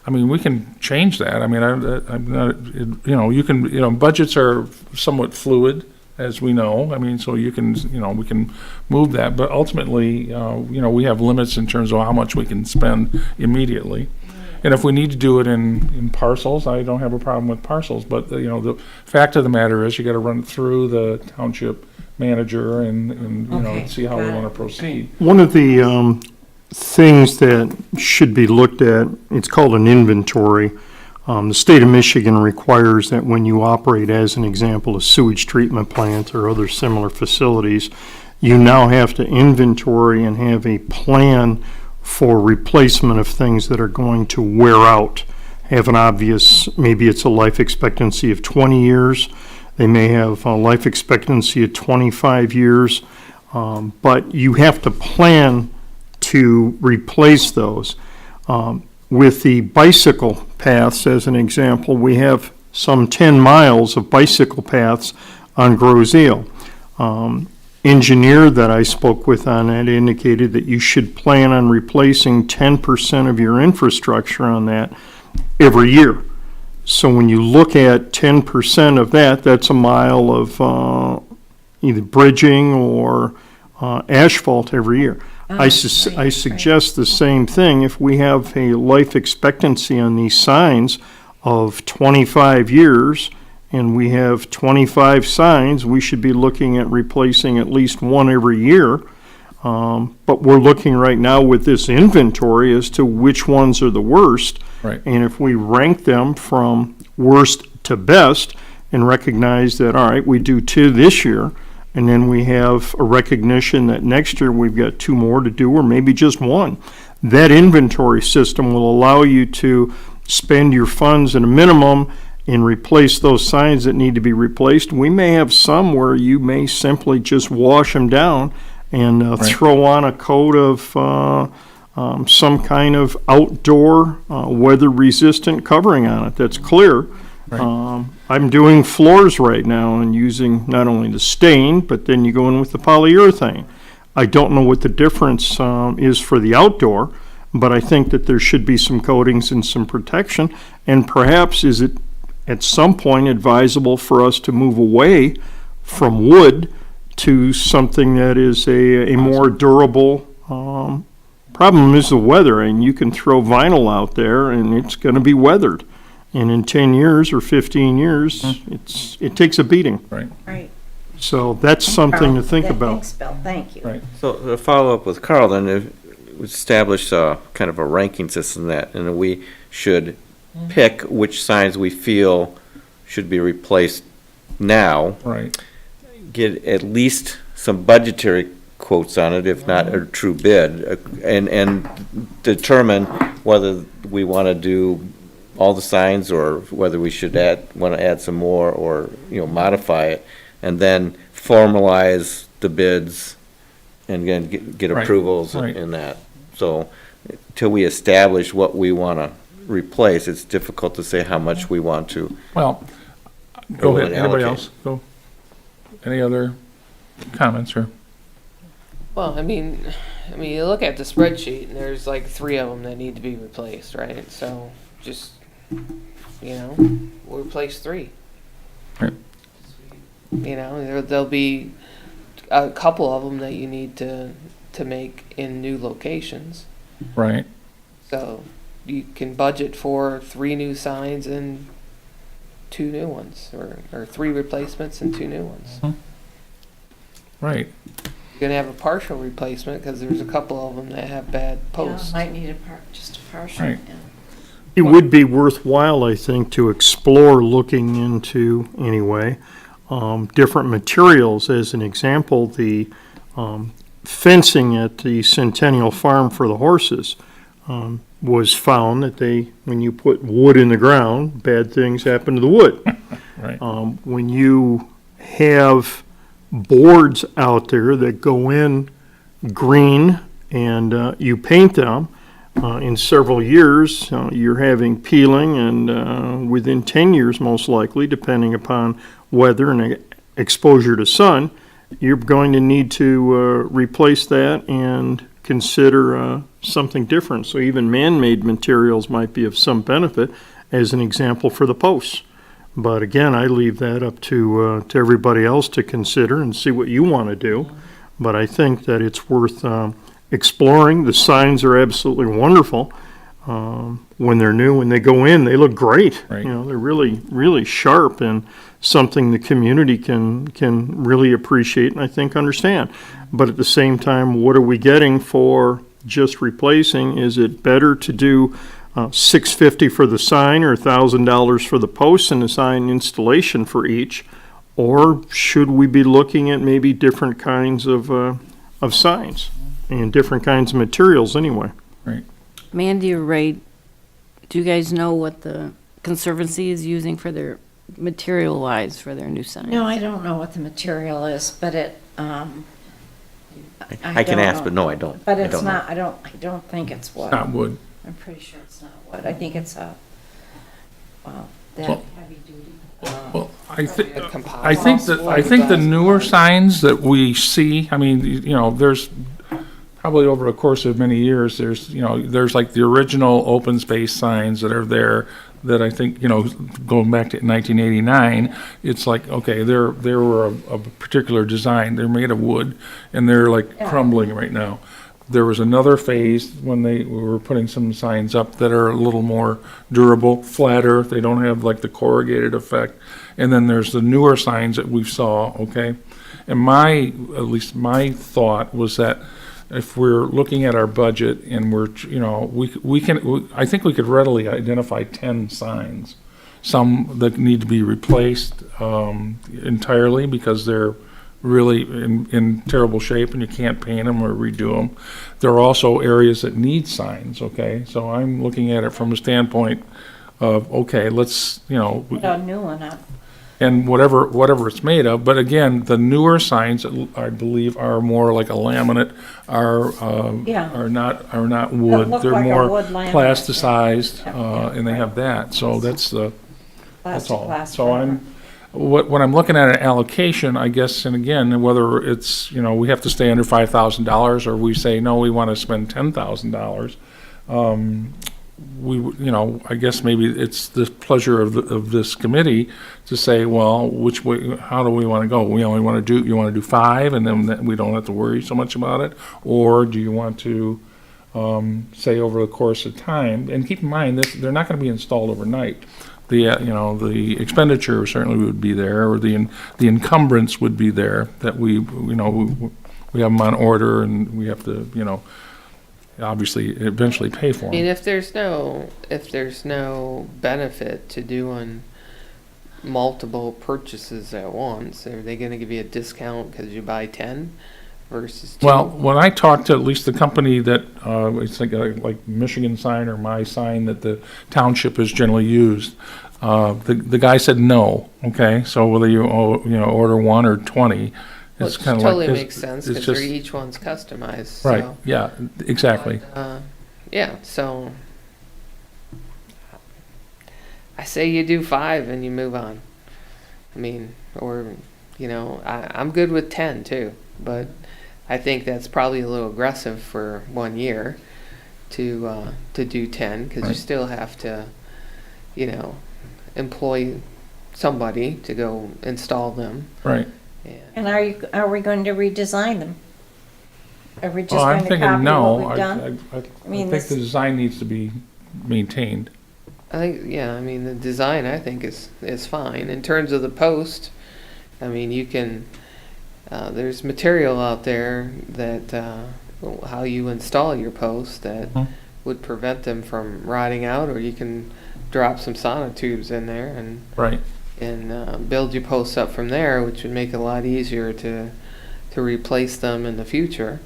I mean, we can change that. I mean, I'm not, you can, budgets are somewhat fluid, as we know. I mean, so you can, we can move that, but ultimately, we have limits in terms of how much we can spend immediately. And if we need to do it in parcels, I don't have a problem with parcels, but, the fact of the matter is, you gotta run it through the township manager and Okay, see how we got it. wanna proceed. One of the things that should be looked at, it's called an inventory. The state of Michigan requires that when you operate, as an example, a sewage treatment plant or other similar facilities, you now have to inventory and have a plan for replacement of things that are going to wear out. Have an obvious, maybe it's a life expectancy of 20 years. They may have a life expectancy of 25 years. But you have to plan to replace those. With the bicycle paths, as an example, we have some 10 miles of bicycle paths on Grosse Ile. Engineer that I spoke with on that indicated that you should plan on replacing 10% of your infrastructure on that every year. So when you look at 10% of that, that's a mile of either bridging or asphalt every year. I suggest the same thing. If we have a life expectancy on these signs of 25 years, and we have 25 signs, we should be looking at replacing at least one every year. But we're looking right now with this inventory as to which ones are the worst. Right. And if we rank them from worst to best and recognize that, all right, we do 2 this year, and then we have a recognition that next year we've got 2 more to do, or maybe just 1. That inventory system will allow you to spend your funds at a minimum and replace those signs that need to be replaced. We may have some where you may simply just wash them down and throw on a coat of some kind of outdoor weather-resistant covering on it that's clear. I'm doing floors right now and using not only the stain, but then you go in with the polyurethane. I don't know what the difference is for the outdoor, but I think that there should be some coatings and some protection. And perhaps is it at some point advisable for us to move away from wood to something that is a more durable. Problem is the weather, and you can throw vinyl out there and it's going to be weathered. And in 10 years or 15 years, it takes a beating. Right. So that's something to think about. Thanks, Bill, thank you. Right. So to follow up with Carl, then, if we establish kind of a ranking system that, and we should pick which signs we feel should be replaced now, Right. get at least some budgetary quotes on it, if not a true bid, and determine whether we want to do all the signs or whether we should want to add some more or, modify it, and then formalize the bids and again, get Right, approvals right. in that. So till we establish what we want to replace, it's difficult to say how much we want to. Well, go ahead. and Anybody allocate. else? Go. Any other comments or? Well, I mean, you look at the spreadsheet and there's like 3 of them that need to be replaced, right? So just, we'll replace 3. Right. You know, there'll be a couple of them that you need to make in new locations. Right. So you can budget for 3 new signs and 2 new ones, or 3 replacements and 2 new ones. Right. You're gonna have a partial replacement because there's a couple of them that have bad posts. Might need just a partial, Right. yeah. It would be worthwhile, I think, to explore looking into, anyway, different materials. As an example, the fencing at the Centennial Farm for the horses was found that when you put wood in the ground, bad things happen to the wood. Right. When you have boards out there that go in green and you paint them, in several years, you're having peeling, and within 10 years, most likely, depending upon weather and exposure to sun, you're going to need to replace that and consider something different. So even man-made materials might be of some benefit, as an example for the posts. But again, I leave that up to everybody else to consider and see what you want to do. But I think that it's worth exploring. The signs are absolutely wonderful. When they're new, when they go in, they look great. Right. You know, they're really, really sharp and something the community can really appreciate and I think understand. But at the same time, what are we getting for just replacing? Is it better to do $650 for the sign or $1,000 for the posts and the sign installation for each? Or should we be looking at maybe different kinds of signs and different kinds of materials anyway? Right. Mandy or Ray, do you guys know what the Conservancy is using for their material-wise for their new signs? No, I don't know what the material is, but it, I can don't ask, know. but no, I don't. But I it's don't know. not, I don't think it's wood. Not wood. I'm pretty sure it's not wood. I think it's Well- that heavy duty. Well, I think, A composite. I think the newer signs that we see, I mean, you know, there's probably over a course of many years, there's like the original open space signs that are there that I think, going back to 1989, it's like, okay, they were a particular design. They're made of wood and they're like crumbling right now. There was another phase when we were putting some signs up that are a little more durable, flatter. They don't have like the corrugated effect. And then there's the newer signs that we saw, okay? And at least my thought was that if we're looking at our budget and I think we could readily identify 10 signs. Some that need to be replaced entirely because they're really in terrible shape and you can't paint them or redo them. There are also areas that need signs, okay? So I'm looking at it from a standpoint of, okay, let's, Put a new one up. and whatever it's made of. But again, the newer signs, I believe, are more like a laminate, are not wood. look They're like a more wood laminate. plasticized, Yeah. and they have that. So that's all. Plastic. So when I'm looking at an allocation, I guess, and again, whether it's, we have to stay under $5,000 or we say, no, we want to spend $10,000, I guess maybe it's the pleasure of this committee to say, well, which way, how do we want to go? You want to do 5 and then we don't have to worry so much about it? Or do you want to say over the course of time, and keep in mind this, they're not going to be installed overnight. The expenditure certainly would be there, or the encumbrance would be there, that we have them on order and we have to, obviously eventually pay for I mean, them. if there's no benefit to doing multiple purchases at once, are they gonna give you a discount because you buy 10 versus 2? Well, when I talked to at least the company that, it's like Michigan Sign or My Sign that the township has generally used, the guy said no, okay? So whether you order 1 or 20, it's Which kind of like. totally makes sense it's because just- each one's customized. Right, So. yeah, exactly. Yeah, so I say you do 5 and you move on. I mean, or I'm good with 10 too, but I think that's probably a little aggressive for 1 year to do 10 because you Right. still have to, employ somebody to go install them. Right. And are we going to redesign them? Are we just Well, I'm going to thinking copy no. what we've done? I mean, think the this- design needs to be maintained. I think, yeah, I mean, the design, I think, is fine. In terms of the post, I mean, you can, there's material out there that, how you install your post that Mhm. would prevent them from rotting out, or you can drop some sonotubes in there Right. and build your posts up from there, which would make it a lot easier to replace them in the future,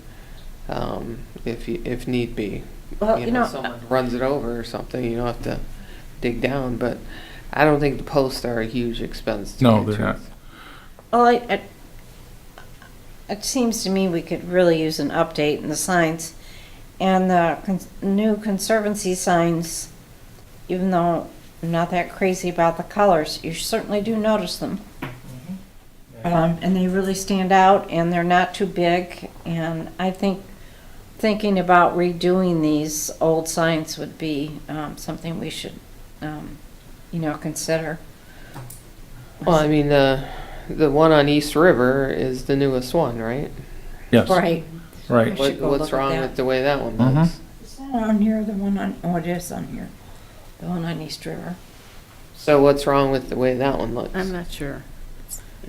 if need be. Well, You know, someone runs it over or something, you don't have to dig down, but I don't think the posts are a huge expense. to No, tell you the they're not. truth. Well, it seems to me we could really use an update in the signs. And the new conservancy signs, even though I'm not that crazy about the colors, you certainly do notice them. And they really stand out, and they're not too big, and I think thinking about redoing these old signs would be something we should, consider. Well, I mean, the one on East River is the newest one, right? Yes. Right. Right. We should go What's look at wrong that. with the way that one Mhm. looks? Is that on here, the one on, oh, it is on here, the one on East River. So what's wrong with the way that one looks? I'm not sure.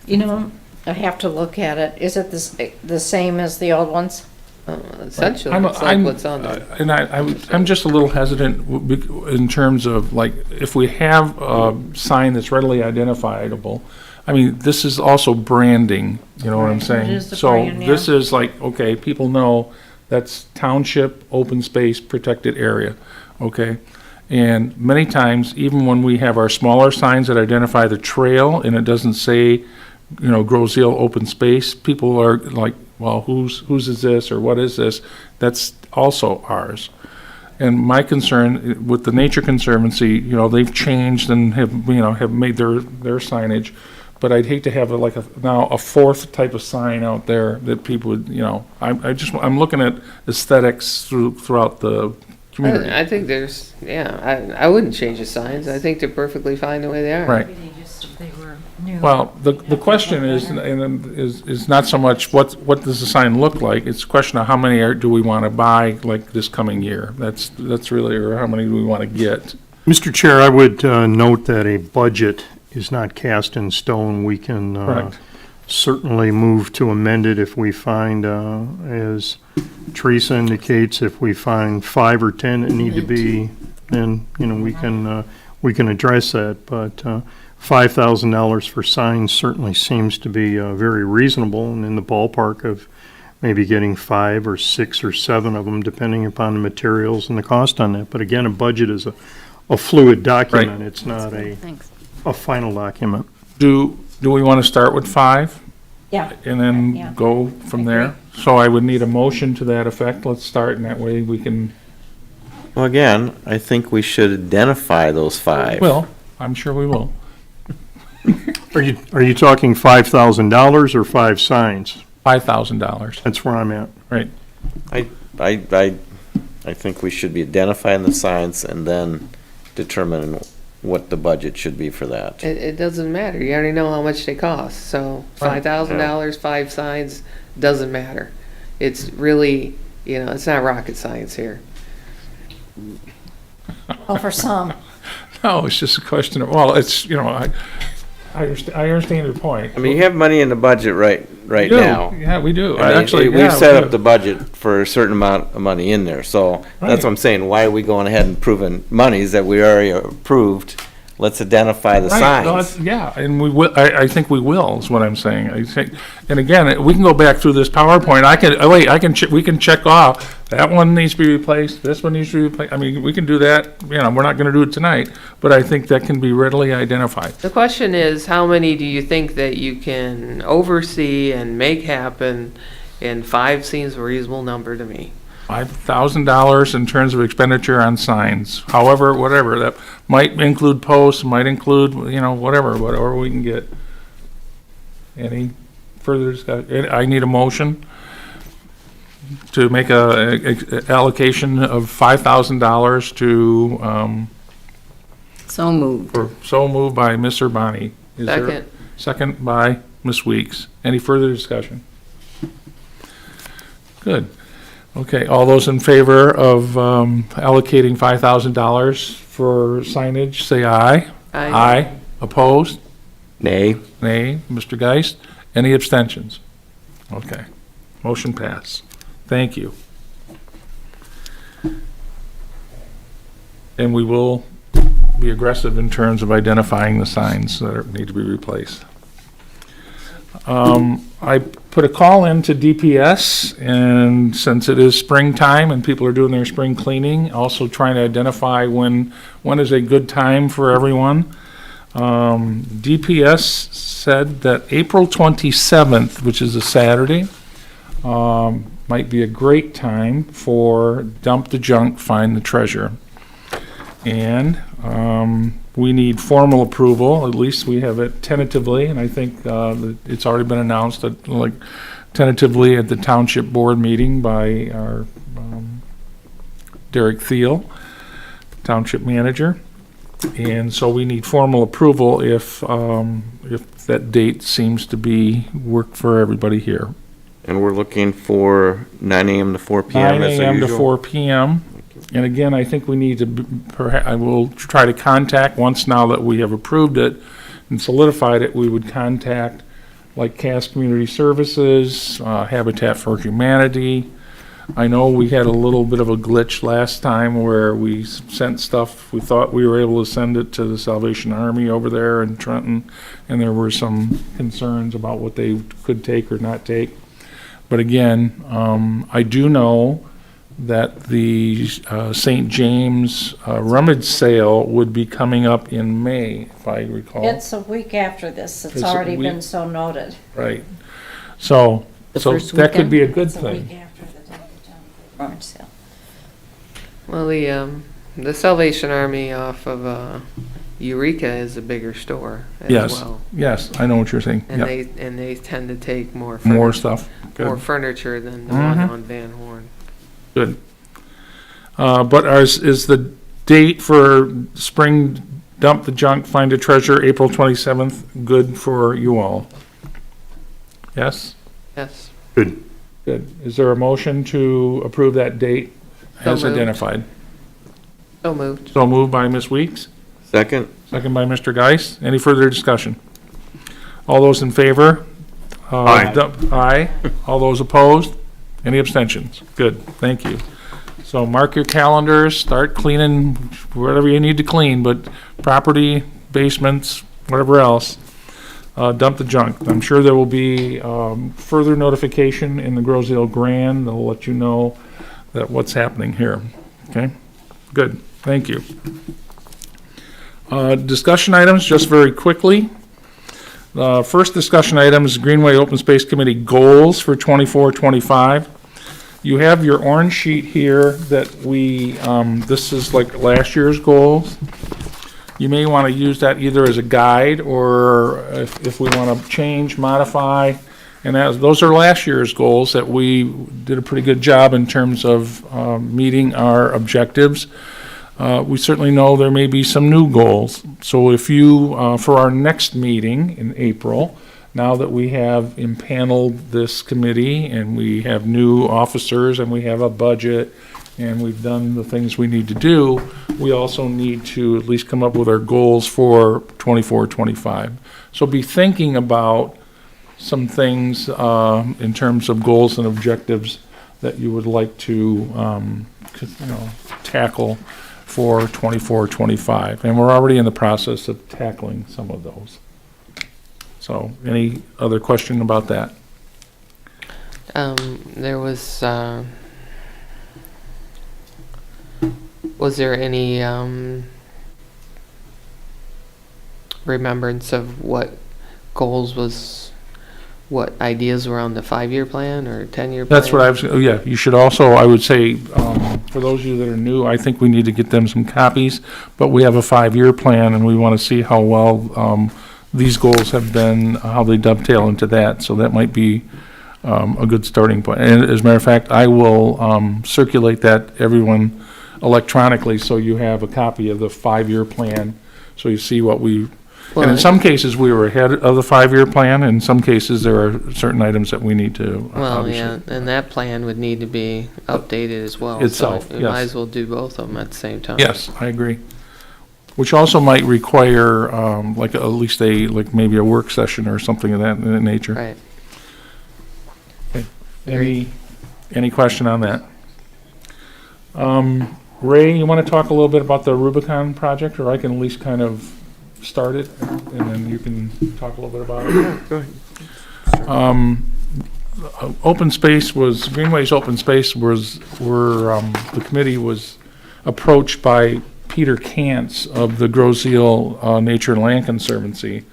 You know, I have to look at it. Is it the same as the old ones? Essentially, I'm- it's like I'm- what's on there. And I'm just a little hesitant in terms of, like, if we have a sign that's readily identifiable, I mean, this is also branding, you know what I'm Right, it saying? is the So brand, yeah. this is like, okay, people know that's township, open space, protected area, okay? And many times, even when we have our smaller signs that identify the trail and it doesn't say, Groseal open space, people are like, well, whose is this, or what is this? That's also ours. And my concern with the Nature Conservancy, they've changed and have made their signage, but I'd hate to have now a fourth type of sign out there that people would, I'm looking at aesthetics throughout the community. I think I wouldn't change the signs. I think they're perfectly fine the way they are. Right. They were new. Well, the question is not so much what does the sign look like, it's a question of how many do we want to buy, like, this coming year. That's really, or how many do we want to get? Mr. Chair, I would note that a budget is not cast in stone. We can Correct. certainly move to amend it if we find, as Theresa indicates, if we find 5 or 10 that need to be, then, we can address that. But $5,000 for signs certainly seems to be very reasonable and in the ballpark of maybe getting 5 or 6 or 7 of them, depending upon the materials and the cost on that. But again, a budget is a fluid document. It's not Thanks. a final document. Do we want to start with 5 Yeah. and Yeah. then go from there? So I would need a motion to that effect. Let's start, and that way we can, Well, again, I think we should identify those 5. well, I'm sure we will. Are you talking $5,000 or 5 signs? $5,000, That's where I'm at. right. I think we should be identifying the signs and then determining what the budget should be for that. It doesn't matter. You already know how much they cost. So $5,000, 5 signs, doesn't matter. It's really, it's not rocket science here. Well, for some. No, it's just a question of, well, it's, I understand your point. I mean, you have money in the budget right We do. now. Yeah, we do. I mean, Actually, we've yeah, set we up do. the budget for a certain amount of money in there, so Right. that's what I'm saying, why are we going ahead and proving monies that we already approved? Let's identify the Right, no, signs. yeah, and we will, I think we will, is what I'm saying. I think, and again, we can go back through this PowerPoint, we can check off, that one needs to be replaced, this one needs to be replaced, I mean, we can do that, we're not gonna do it tonight, but I think that can be readily identified. The question is, how many do you think that you can oversee and make happen? And 5 seems a reasonable number to me. $5,000 in terms of expenditure on signs, however, whatever, that might include posts, might include, whatever we can get. Any further discussion? I need a motion to make a allocation of $5,000 to, So moved. so moved by Ms. Urbani. Is there- Second. Second by Ms. Weeks. Any further discussion? Good. Okay, all those in favor of allocating $5,000 for signage, say aye. Aye. Opposed? Nay. Nay. Mr. Geist? Any abstentions? Okay. Motion passed. Thank you. And we will be aggressive in terms of identifying the signs that need to be replaced. I put a call in to DPS, and since it is springtime and people are doing their spring cleaning, also trying to identify when is a good time for everyone. DPS said that April 27th, which is a Saturday, might be a great time for Dump the Junk, Find the Treasure. And we need formal approval, at least we have it tentatively, and I think that it's already been announced that, like, tentatively at the Township Board meeting by our Derek Thiel, Township Manager. And so we need formal approval if that date seems to be work for everybody here. And we're looking for 9 a.m. to 4 p.m. 9 as a.m. to usual. 4 p.m. And again, I think we need to, I will try to contact, once now that we have approved it and solidified it, we would contact like Cass Community Services, Habitat for Humanity. I know we had a little bit of a glitch last time where we sent stuff, we thought we were able to send it to the Salvation Army over there in Trenton, and there were some concerns about what they could take or not take. But again, I do know that the St. James rummage sale would be coming up in May, if I recall. It's a week after this. It's It's a already week. been so noted. Right. So The so first that could weekend? be a good It's a week thing. after the garage sale. Well, the Salvation Army off of Eureka is a bigger store as Yes. well. Yes, I know what you're saying. And Yep. they tend to take more More furniture, stuff. more Good. furniture than the one Mhm. on Van Horn. Good. But is the date for spring dump the junk, find a treasure, April 27th, good for you all? Yes? Yes. Good. Is there a motion to approve that date So as moved. identified? So moved. So moved by Ms. Weeks, Second. second by Mr. Geist. Any further discussion? All those in favor? Aye. Aye. All those opposed? Any abstentions? Good, thank you. So mark your calendars, start cleaning whatever you need to clean, but property, basements, whatever else, dump the junk. I'm sure there will be further notification in the Grosedale Grand. They'll let you know that what's happening here. Okay? Good, thank you. Discussion items, just very quickly. First discussion item is Greenway Open Space Committee goals for 24-25. You have your orange sheet here that we, this is like last year's goals. You may want to use that either as a guide or if we want to change, modify. And those are last year's goals that we did a pretty good job in terms of meeting our objectives. We certainly know there may be some new goals. So if you, for our next meeting in April, now that we have impaneled this committee and we have new officers and we have a budget and we've done the things we need to do, we also need to at least come up with our goals for 24-25. So be thinking about some things in terms of goals and objectives that you would like to tackle for 24-25. And we're already in the process of tackling some of those. So, any other question about that? There was there any remembrance of what goals what ideas were on the 5-year plan or 10-year plan? That's what I was, oh yeah, you should also, I would say, for those of you that are new, I think we need to get them some copies, but we have a 5-year plan and we want to see how well these goals have been, how they dovetail into that, so that might be a good starting point. And as a matter of fact, I will circulate that to everyone electronically, so you have a copy of the 5-year plan, so you see what we, And in Well, some cases, we were ahead of the 5-year plan. In some cases, there are certain items that we need to, Well, yeah, obviously. and that plan would need to be updated as well. Itself, So we might yes. as well do both of them at the same time. Yes, I agree. Which also might require, like, at least like, maybe a work session or something of that nature. Right. Any question on that? Ray, you want to talk a little bit about the Rubicon project, or I can at least kind of start it, and then you can talk a little bit about it? Go ahead. Open space was, Greenways Open Space the committee was approached by Peter Kantz of the Groseal Nature and Land Conservancy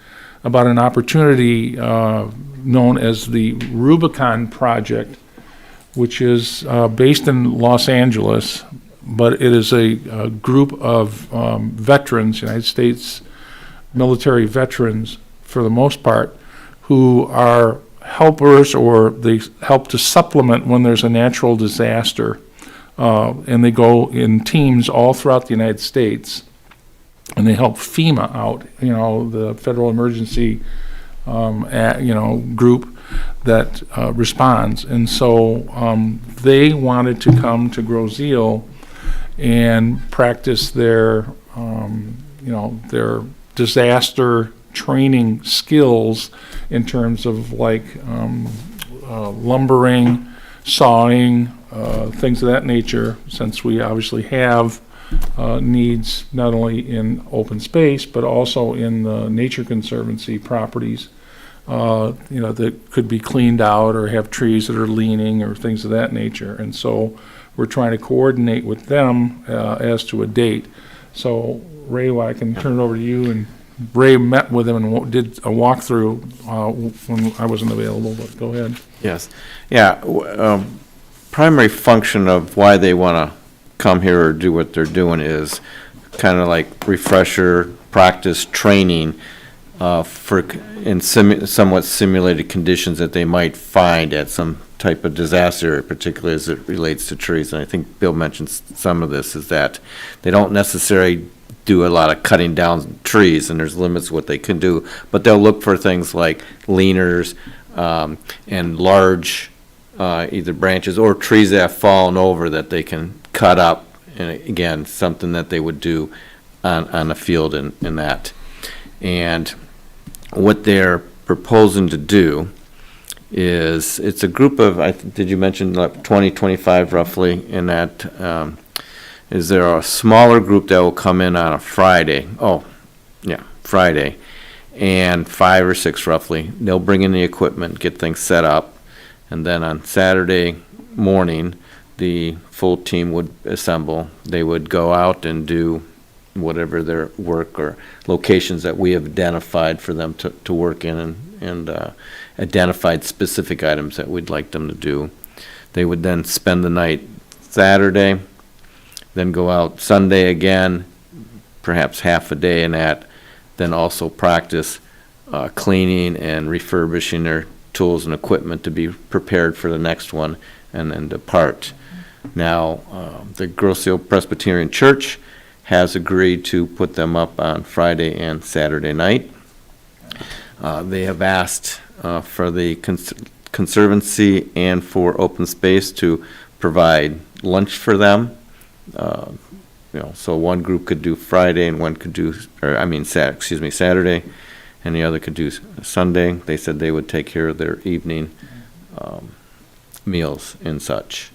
about an opportunity known as the Rubicon Project, which is based in Los Angeles, but it is a group of veterans, United States military veterans for the most part, who are helpers, or they help to supplement when there's a natural disaster. And they go in teams all throughout the United States, and they help FEMA out, the Federal Emergency, group that responds. And so they wanted to come to Groseal and practice their disaster training skills in terms of like lumbering, sawing, things of that nature, since we obviously have needs not only in open space, but also in the Nature Conservancy properties, that could be cleaned out or have trees that are leaning or things of that nature. And so we're trying to coordinate with them as to a date. So Ray, I can turn it over to you. And Ray met with him and did a walkthrough when I wasn't available, but go ahead. Yes. Yeah. Primary function of why they want to come here or do what they're doing is kind of like refresher, practice, training in somewhat simulated conditions that they might find at some type of disaster, particularly as it relates to trees. And I think Bill mentioned some of this, is that they don't necessarily do a lot of cutting down trees, and there's limits what they can do, but they'll look for things like leaners and large either branches or trees that have fallen over that they can cut up. And again, something that they would do on the field in that. And what they're proposing to do is, it's a group of, did you mention like 20, 25 roughly in that? Is there a smaller group that will come in on a Friday? Oh, yeah, Friday. And 5 or 6 roughly. They'll bring in the equipment, get things set up. And then on Saturday morning, the full team would assemble. They would go out and do whatever their work or locations that we have identified for them to work in, and identified specific items that we'd like them to do. They would then spend the night Saturday, then go out Sunday again, perhaps half a day in that, then also practice cleaning and refurbishing their tools and equipment to be prepared for the next one, and then depart. Now, the Groseal Presbyterian Church has agreed to put them up on Friday and Saturday night. They have asked for the Conservancy and for Open Space to provide lunch for them. So one group could do Friday and one could do, Saturday, and the other could do Sunday. They said they would take care of their evening meals and such.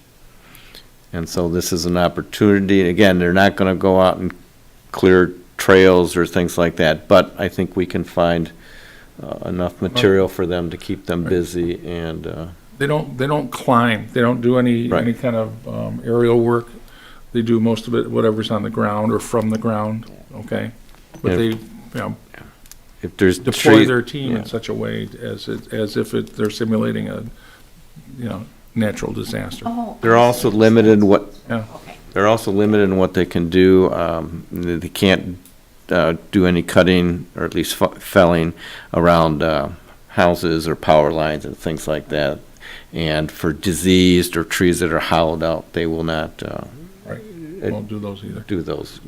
And so this is an opportunity. Again, they're not going to go out and clear trails or things like that, but I think we can find enough material for them to keep them busy. And They don't climb. They don't do any kind of aerial work. They do most of it, whatever's on the ground or from the ground, okay? But they, if there's deploy their team in such a way as if they're simulating a, natural disaster. Oh, they're also limited in what Yeah. they're also limited in what they can do. They can't do any cutting or at least felling around houses or power lines and things like that. And for diseased or trees that are hollowed out, they will not Won't do those either. do those.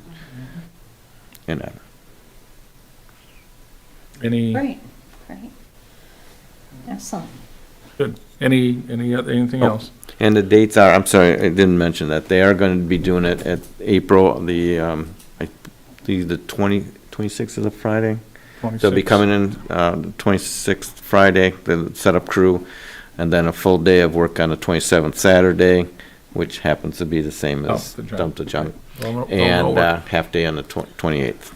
And Any, Great, great. Excellent. anything else? And the dates are, I'm sorry, I didn't mention that, they are gonna be doing it at April, I think the 26th is a Friday? They'll be 26th? coming in, the 26th Friday, the setup crew, and then a full day of work on the 27th Saturday, which happens to be the same as Dump the Junk. And half day on the 28th.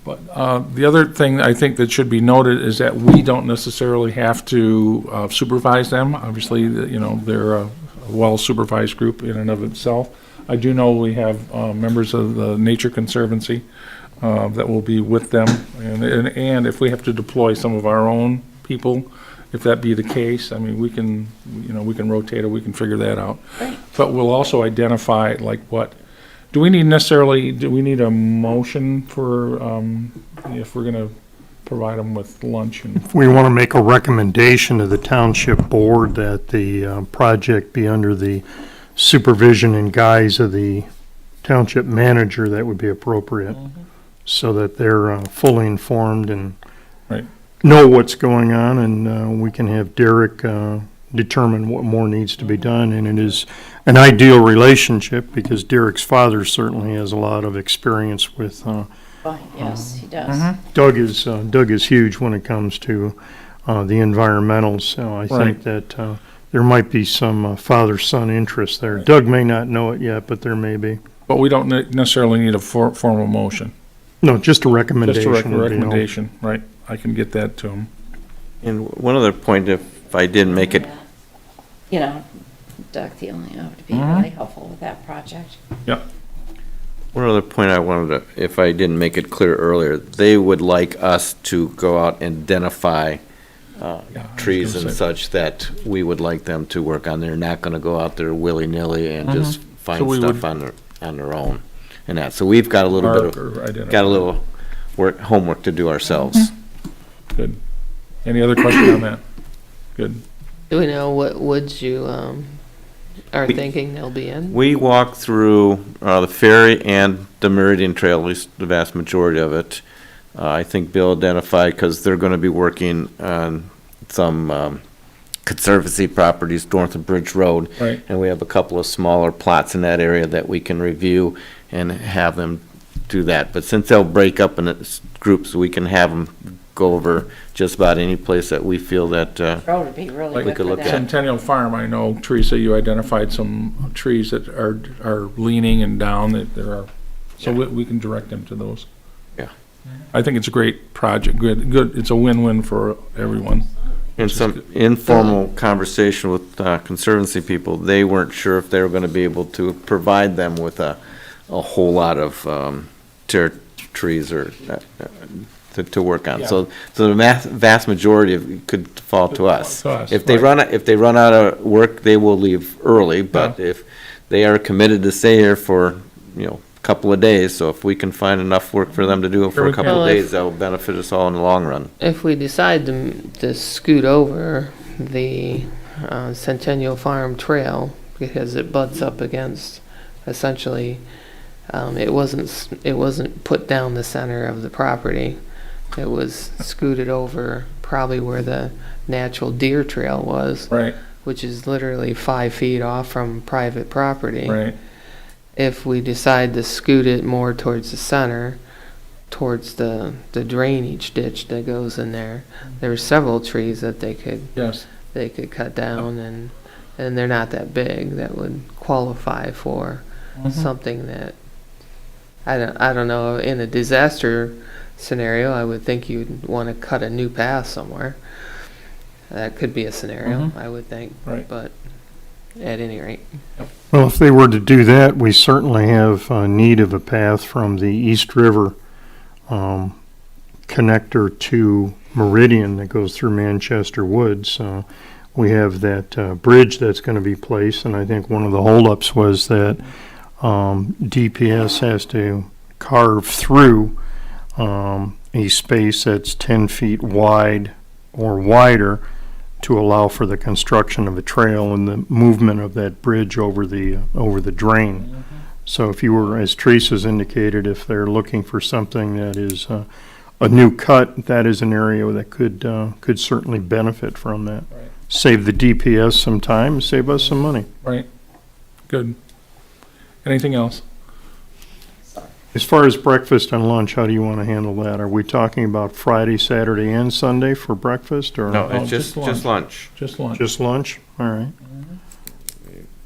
But the other thing I think that should be noted is that we don't necessarily have to supervise them. Obviously, you know, they're a well-supervised group in and of itself. I do know we have members of the Nature Conservancy that will be with them. And if we have to deploy some of our own people, if that be the case, I mean, we can, you know, we can rotate or we can figure that out. Great. But we'll also identify like what, do we need a motion for, if we're gonna provide them with lunch and, If we want to make a recommendation to the township board that the project be under the supervision and guise of the township manager, that would be appropriate, so that they're fully informed and Right. know what's going on, and we can have Derek determine what more needs to be done. And it is an ideal relationship because Derek's father certainly has a lot of experience with Oh, yes, he does. Doug is huge when it comes to the environmentals, so I think that there might be some father-son interest there. Doug may not know it yet, but there may be. but we don't necessarily need a formal motion. No, just a recommendation. Just a would be all. recommendation, right? I can get that to them. And one other point, if I didn't make it, You know, Doug Thielen would be really helpful with that project. one other point I wanted to, if I didn't make it clear earlier, they would like us to go out and identify Yeah, I was trees gonna and say. such that we would like them to work on. They're not gonna go out there willy-nilly and just find So we stuff would- on their own and that. So we've got a little bit Mark of, or identify. got a little homework to do ourselves. Good. Any other question on that? Good. Do we know what woods you are We- thinking they'll be in? We walked through the ferry and the Meridian Trail, at least the vast majority of it. I think Bill identified, because they're gonna be working on some conservancy properties north of Bridge Road. Right. And we have a couple of smaller plots in that area that we can review and have them do that. But since they'll break up in groups, we can have them go over just about any place that we feel that, Road would be really Like we good could for look that. at. Centennial Farm, I know, Teresa, you identified some trees that are leaning and down, that there are, so we can direct them to those. Yeah. I think it's a great project, good, it's a win-win for everyone. In some informal conversation with conservancy people, they weren't sure if they were gonna be able to provide them with a whole lot of trees or to work on. Yeah. So the vast majority of it could fall to us. To us, If they right. if they run out of work, they will leave early, but if they are committed to stay here for, you know, a couple of days, so if we can find enough work for them to do Sure for we a couple can. of days, that will benefit us all in the long run. If we decide to scoot over the Centennial Farm Trail, because it butts up against, essentially, it wasn't put down the center of the property. It was scooted over probably where the natural deer trail was, Right, which is literally 5 feet off from private property. right, If we decide to scoot it more towards the center, towards the drainage ditch that goes in there, there's several trees that they could yes. cut down, and they're not that big, that would qualify for something that, I don't know, in a disaster scenario, I would think you'd want to cut a new path somewhere. That could be a scenario, I would think. Right. But at any rate. Well, if they were to do that, we certainly have need of a path from the East River connector to Meridian that goes through Manchester Woods. We have that bridge that's going to be placed, and I think one of the holdups was that DPS has to carve through a space that's 10 feet wide or wider to allow for the construction of a trail and the movement of that bridge over the drain. So if you were, as Teresa's indicated, if they're looking for something that is a new cut, that is an area that could certainly benefit from that. Right. Save the DPS some time, save us some money. Right, good. Anything else? As far as breakfast and lunch, how do you want to handle that? Are we talking about Friday, Saturday, and Sunday for breakfast, or? No, Oh, it's just just lunch. Just lunch. Just lunch? All right.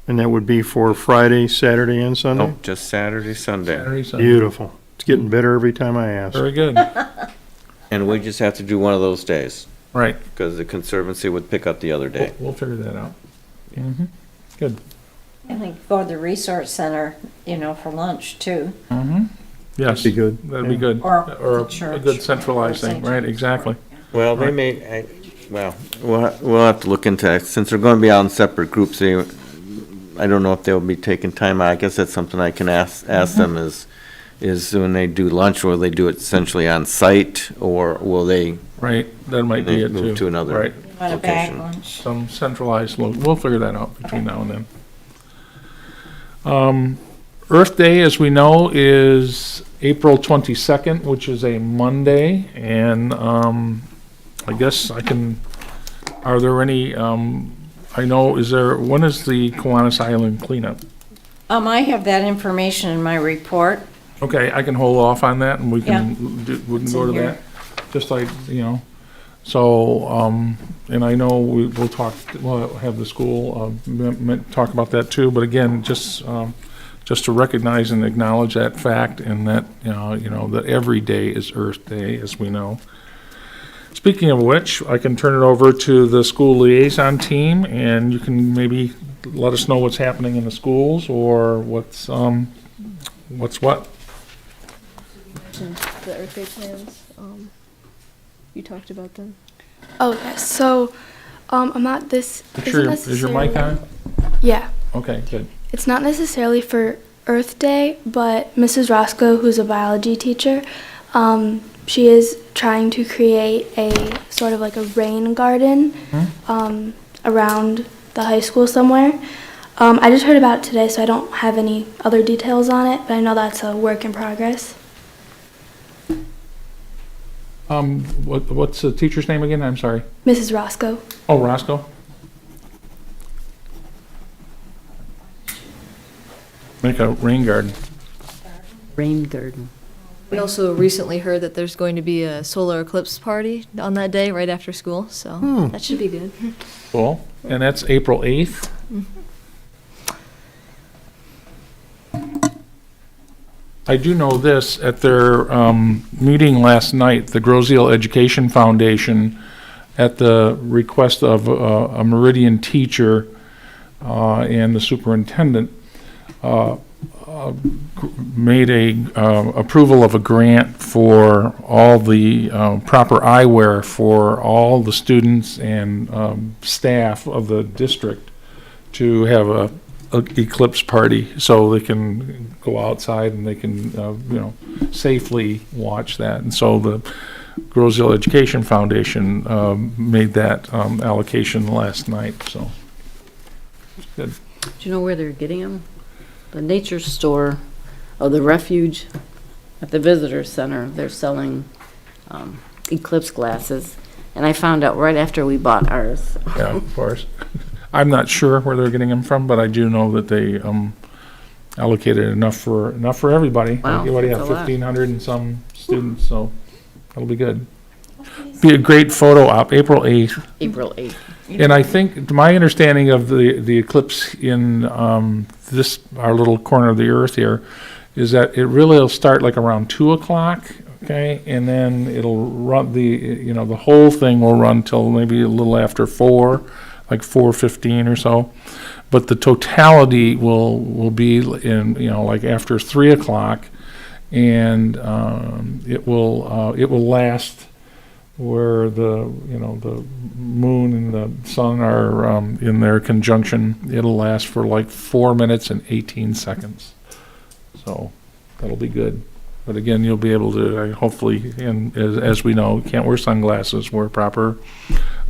And that would be for Friday, Saturday, and Sunday? Nope, just Saturday, Sunday. Saturday, Sunday. Beautiful. It's getting better every time I ask. Very good, And we just have to do one of those days, right. because the Conservancy would pick up the other day. We'll figure that out. Mhm. Good. And like go to the resource center, for lunch too. Yes, Be good. that'd be good. Or Or the a church. good centralized Or thing, St. right, George. exactly. Well, they may, we'll have to look into it, since they're gonna be out in separate groups, I don't know if they'll be taking time, I guess that's something I can ask them is when they do lunch, will they do it essentially on site, or will they Right, that might be it too. move to another? Right, Want a bag Location. lunch? some centralized, we'll figure that out between now and then. Earth Day, as we know, is April 22nd, which is a Monday, and I guess are there any, I know, when is the Kiwanis Island cleanup? I have that information in my report. Okay, I can hold off on that, and we Yeah. can go It's to in here. that, just like, so, and I know we'll have the school, talk about that too, but again, just to recognize and acknowledge that fact, and that, that every day is Earth Day, as we know. Speaking of which, I can turn it over to the school liaison team, and you can maybe let us know what's happening in the schools, or what's what. The Earth Day plans, you talked about them. Oh, yes. So, I'm not this. Is isn't your mic on? Yeah. Okay, good. It's not necessarily for Earth Day, but Mrs. Roscoe, who's a biology teacher, she is trying to create a sort of like a rain garden around the high school somewhere. I just heard about it today, so I don't have any other details on it, but I know that's a work in progress. What's the teacher's name again? I'm sorry. Mrs. Roscoe. Oh, Roscoe? Make a rain garden. Rain garden. We also recently heard that there's going to be a solar eclipse party on that day, right after school, so that should be good. Cool. And that's April 8th? I do know this, at their meeting last night, the Groseal Education Foundation, at the request of a Meridian teacher and the superintendent, made approval of a grant for all the proper eyewear for all the students and staff of the district to have a eclipse party, so they can go outside and they can, safely watch that. And so the Groseal Education Foundation made that allocation last night, so. Good. Do you know where they're getting them? The nature store, the refuge at the visitor center, they're selling eclipse glasses. And I found out right after we bought ours. Yeah, of course. I'm not sure where they're getting them from, but I do know that they allocated enough for everybody. Wow, Everybody have that's a lot. 1,500 and some students, so that'll be good. Be a great photo op, April 8th. April 8th. And I think, my understanding of the eclipse in our little corner of the earth here, is that it really will start like around 2 o'clock, okay? And then it'll run, the whole thing will run till maybe a little after 4, like 4:15 or so. But the totality will be in, like after 3 o'clock, and it will last where the moon and the sun are in their conjunction. It'll last for like 4 minutes and 18 seconds. So that'll be good. But again, you'll be able to hopefully, and as we know, can't wear sunglasses, wear proper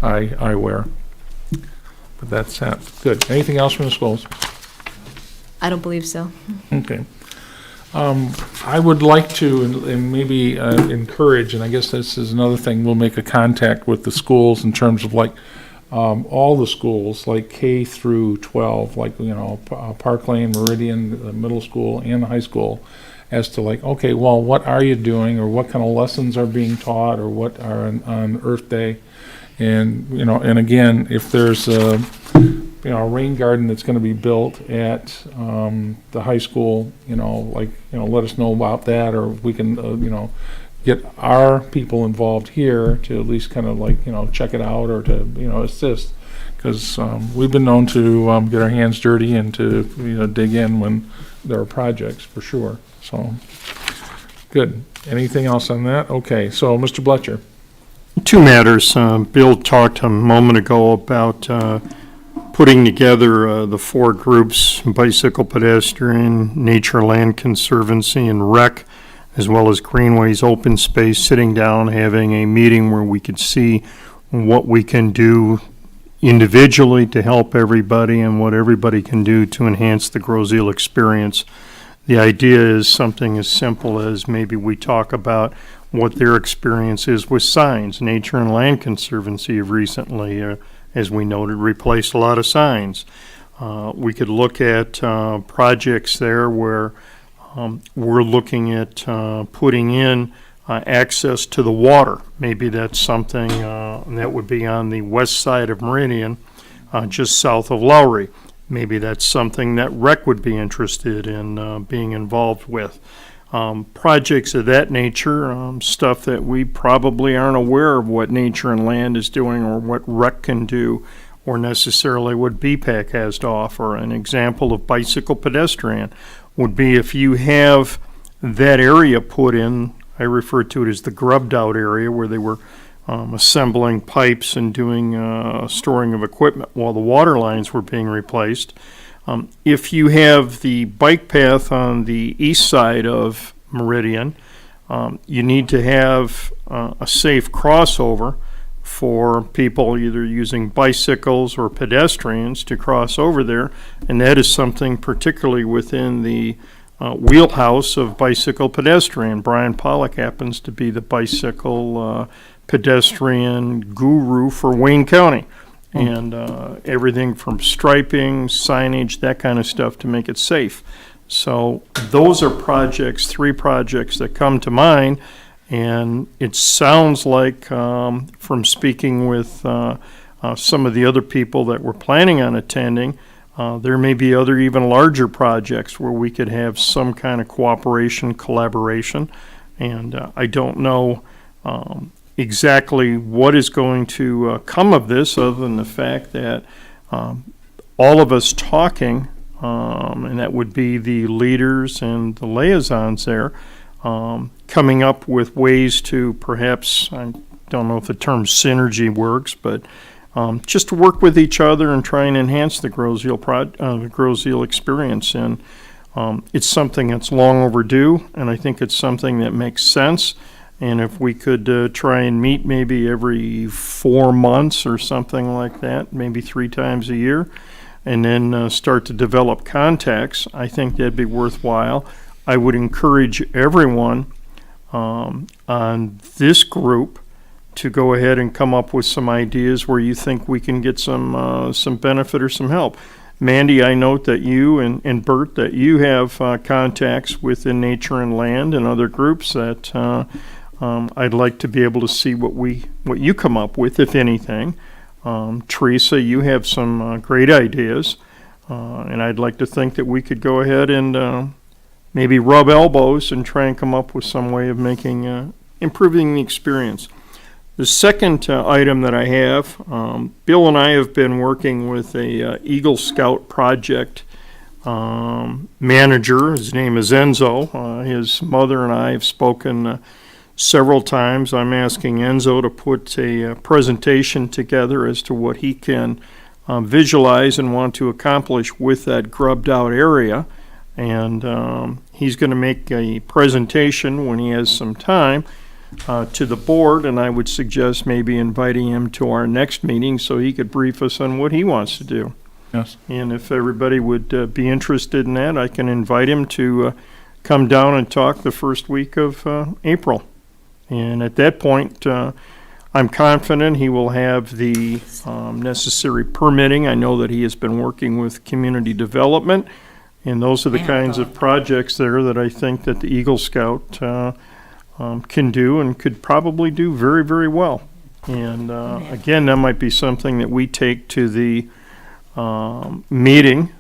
eyewear. But that's good. Anything else from the schools? I don't believe so. Okay. I would like to, and maybe encourage, and I guess this is another thing, we'll make a contact with the schools in terms of like, all the schools, like K through 12, like, Park Lane, Meridian, the middle school and the high school, as to like, okay, well, what are you doing, or what kind of lessons are being taught, or what are on Earth Day? And, and again, if there's a rain garden that's gonna be built at, the high school, let us know about that, or we can, get our people involved here to at least kind of like, check it out, or to, assist. Because, we've been known to, get our hands dirty and to, dig in when there are projects, for sure, so. Good. Anything else on that? Okay, so, Mr. Bloetscher. Two matters. Bill talked a moment ago about putting together the four groups: bicycle, pedestrian, nature, land conservancy, and rec, as well as Greenways, open space, sitting down, having a meeting where we could see what we can do individually to help everybody and what everybody can do to enhance the Groseal experience. The idea is something as simple as maybe we talk about what their experience is with signs. Nature and Land Conservancy have recently, as we noted, replaced a lot of signs. We could look at projects there where we're looking at putting in access to the water. Maybe that's something that would be on the west side of Meridian, just south of Lowry. Maybe that's something that rec would be interested in being involved with. Projects of that nature, stuff that we probably aren't aware of what Nature and Land is doing, or what rec can do, or necessarily what BPAC has to offer. An example of bicycle pedestrian would be if you have that area put in. I refer to it as the grubbed out area, where they were assembling pipes and doing storing of equipment while the water lines were being replaced. If you have the bike path on the east side of Meridian, you need to have a safe crossover for people either using bicycles or pedestrians to cross over there, and that is something particularly within the wheelhouse of bicycle pedestrian. Brian Pollock happens to be the bicycle pedestrian guru for Wayne County. And everything from striping, signage, that kind of stuff to make it safe. So those are projects, three projects that come to mind. And it sounds like from speaking with some of the other people that were planning on attending, there may be other even larger projects where we could have some kind of cooperation, collaboration. And I don't know exactly what is going to come of this, other than the fact that all of us talking, and that would be the leaders and the liaisons there, coming up with ways to perhaps, I don't know if the term synergy works, but just to work with each other and try and enhance the Groseal experience. And it's something that's long overdue, and I think it's something that makes sense. And if we could try and meet maybe every 4 months or something like that, maybe 3 times a year, and then start to develop contacts, I think that'd be worthwhile. I would encourage everyone on this group to go ahead and come up with some ideas where you think we can get some benefit or some help. Mandy, I note that you and Bert, that you have contacts within Nature and Land and other groups that I'd like to be able to see what you come up with, if anything. Theresa, you have some great ideas, and I'd like to think that we could go ahead and maybe rub elbows and try and come up with some way of making improving the experience. The second item that I have, Bill and I have been working with a Eagle Scout project manager. His name is Enzo. His mother and I have spoken several times. I'm asking Enzo to put a presentation together as to what he can visualize and want to accomplish with that grubbed out area. And he's going to make a presentation when he has some time to the board, and I would suggest maybe inviting him to our next meeting so he could brief us on what he wants to do. Yes. And if everybody would be interested in that, I can invite him to come down and talk the first week of April. And at that point, I'm confident he will have the necessary permitting. I know that he has been working with community development, and those are the kinds of projects there that I think that the Eagle Scout can do and could probably do very, very well. And again, that might be something that we take to the meeting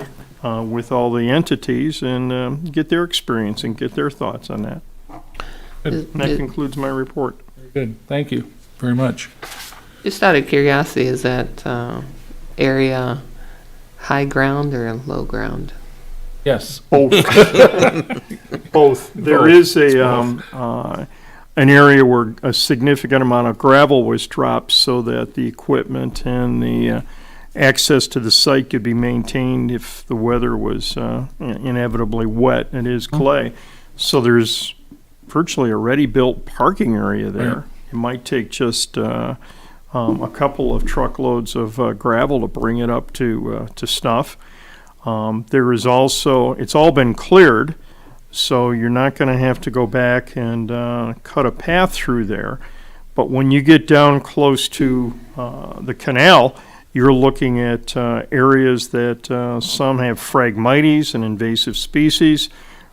with all the entities and get their experience and get their thoughts on that. And that concludes my report. Good, thank you very much. Just out of curiosity, is that area high ground or low ground? Yes. Both. Both. There is an area where a significant amount of gravel was dropped so that the equipment and the access to the site could be maintained if the weather was inevitably wet. It is clay. So there's virtually a ready-built parking area there. Right. It might take just a couple of truckloads of gravel to bring it up to snuff. There is also, it's all been cleared, so you're not going to have to go back and cut a path through there. But when you get down close to the canal, you're looking at areas that some have Phragmites, an invasive species.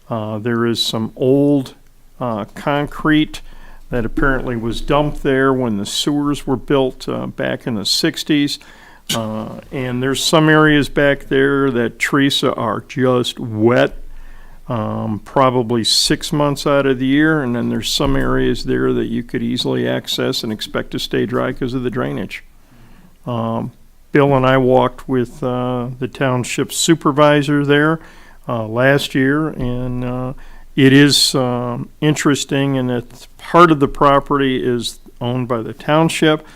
There is some old concrete that apparently was dumped there when the sewers were built back in the 60s. And there's some areas back there that, Theresa, are just wet, probably 6 months out of the year. And then there's some areas there that you could easily access and expect to stay dry because of the drainage. Bill and I walked with the township supervisor there last year, and it is interesting in that part of the property is owned by the township,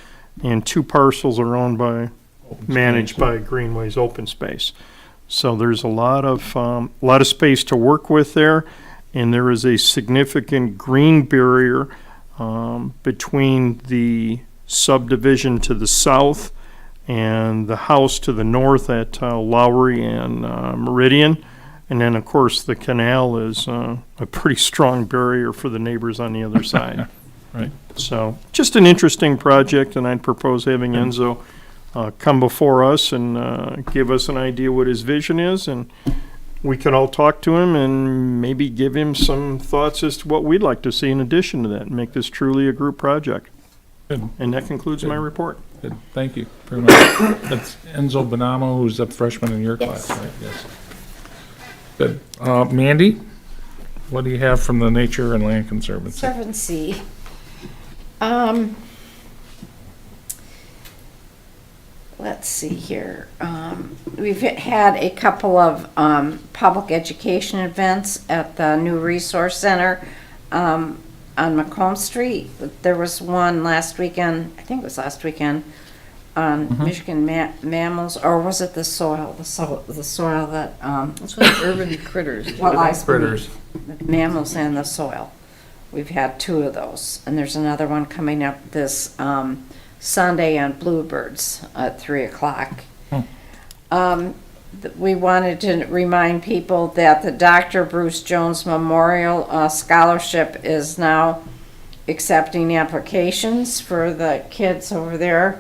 and 2 parcels are owned by, managed by Greenways Open Space. So there's a lot of space to work with there, and there is a significant green barrier between the subdivision to the south and the house to the north at Lowry and Meridian. And then, of course, the canal is a pretty strong barrier for the neighbors on the other side. Right. So just an interesting project, and I'd propose having Enzo come before us and give us an idea what his vision is, and we can all talk to him and maybe give him some thoughts as to what we'd like to see in addition to that and make this truly a group project. Good. And that concludes my report. Good, thank you very much. That's Enzo Bonamo, who's a freshman in your class, right? Yes. Good. Mandy, what do you have from the Nature and Land Conservancy? Conservancy. Let's see here. We've had a couple of public education events at the new resource center on Macomb Street. There was one last weekend, I think it was last weekend, on Michigan mammals, or was it the soil? The soil that That's what urban critters. what lies Critters. beneath, the mammals and the soil. We've had 2 of those, and there's another one coming up this Sunday on Bluebirds at 3:00. We wanted to remind people that the Dr. Bruce Jones Memorial Scholarship is now accepting applications for the kids over there.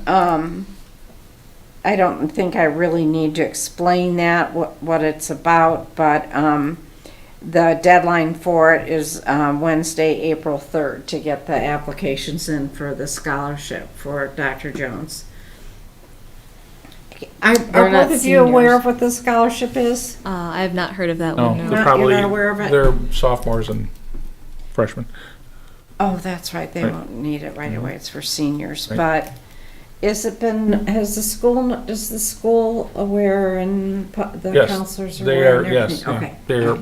I don't think I really need to explain that, what it's about, but the deadline for it is Wednesday, April 3rd, to get the applications in for the scholarship for Dr. Jones. Are They're not both of you aware seniors. of what the scholarship is? I have not heard of that No, one. they're No. You're probably, not aware of it? they're sophomores and freshmen. Oh, that's right, they Right. won't need it right away, it's for seniors, Right. but has the school aware and the Yes, counselors are they aware? are, and yes, everything? yeah. Okay. They're,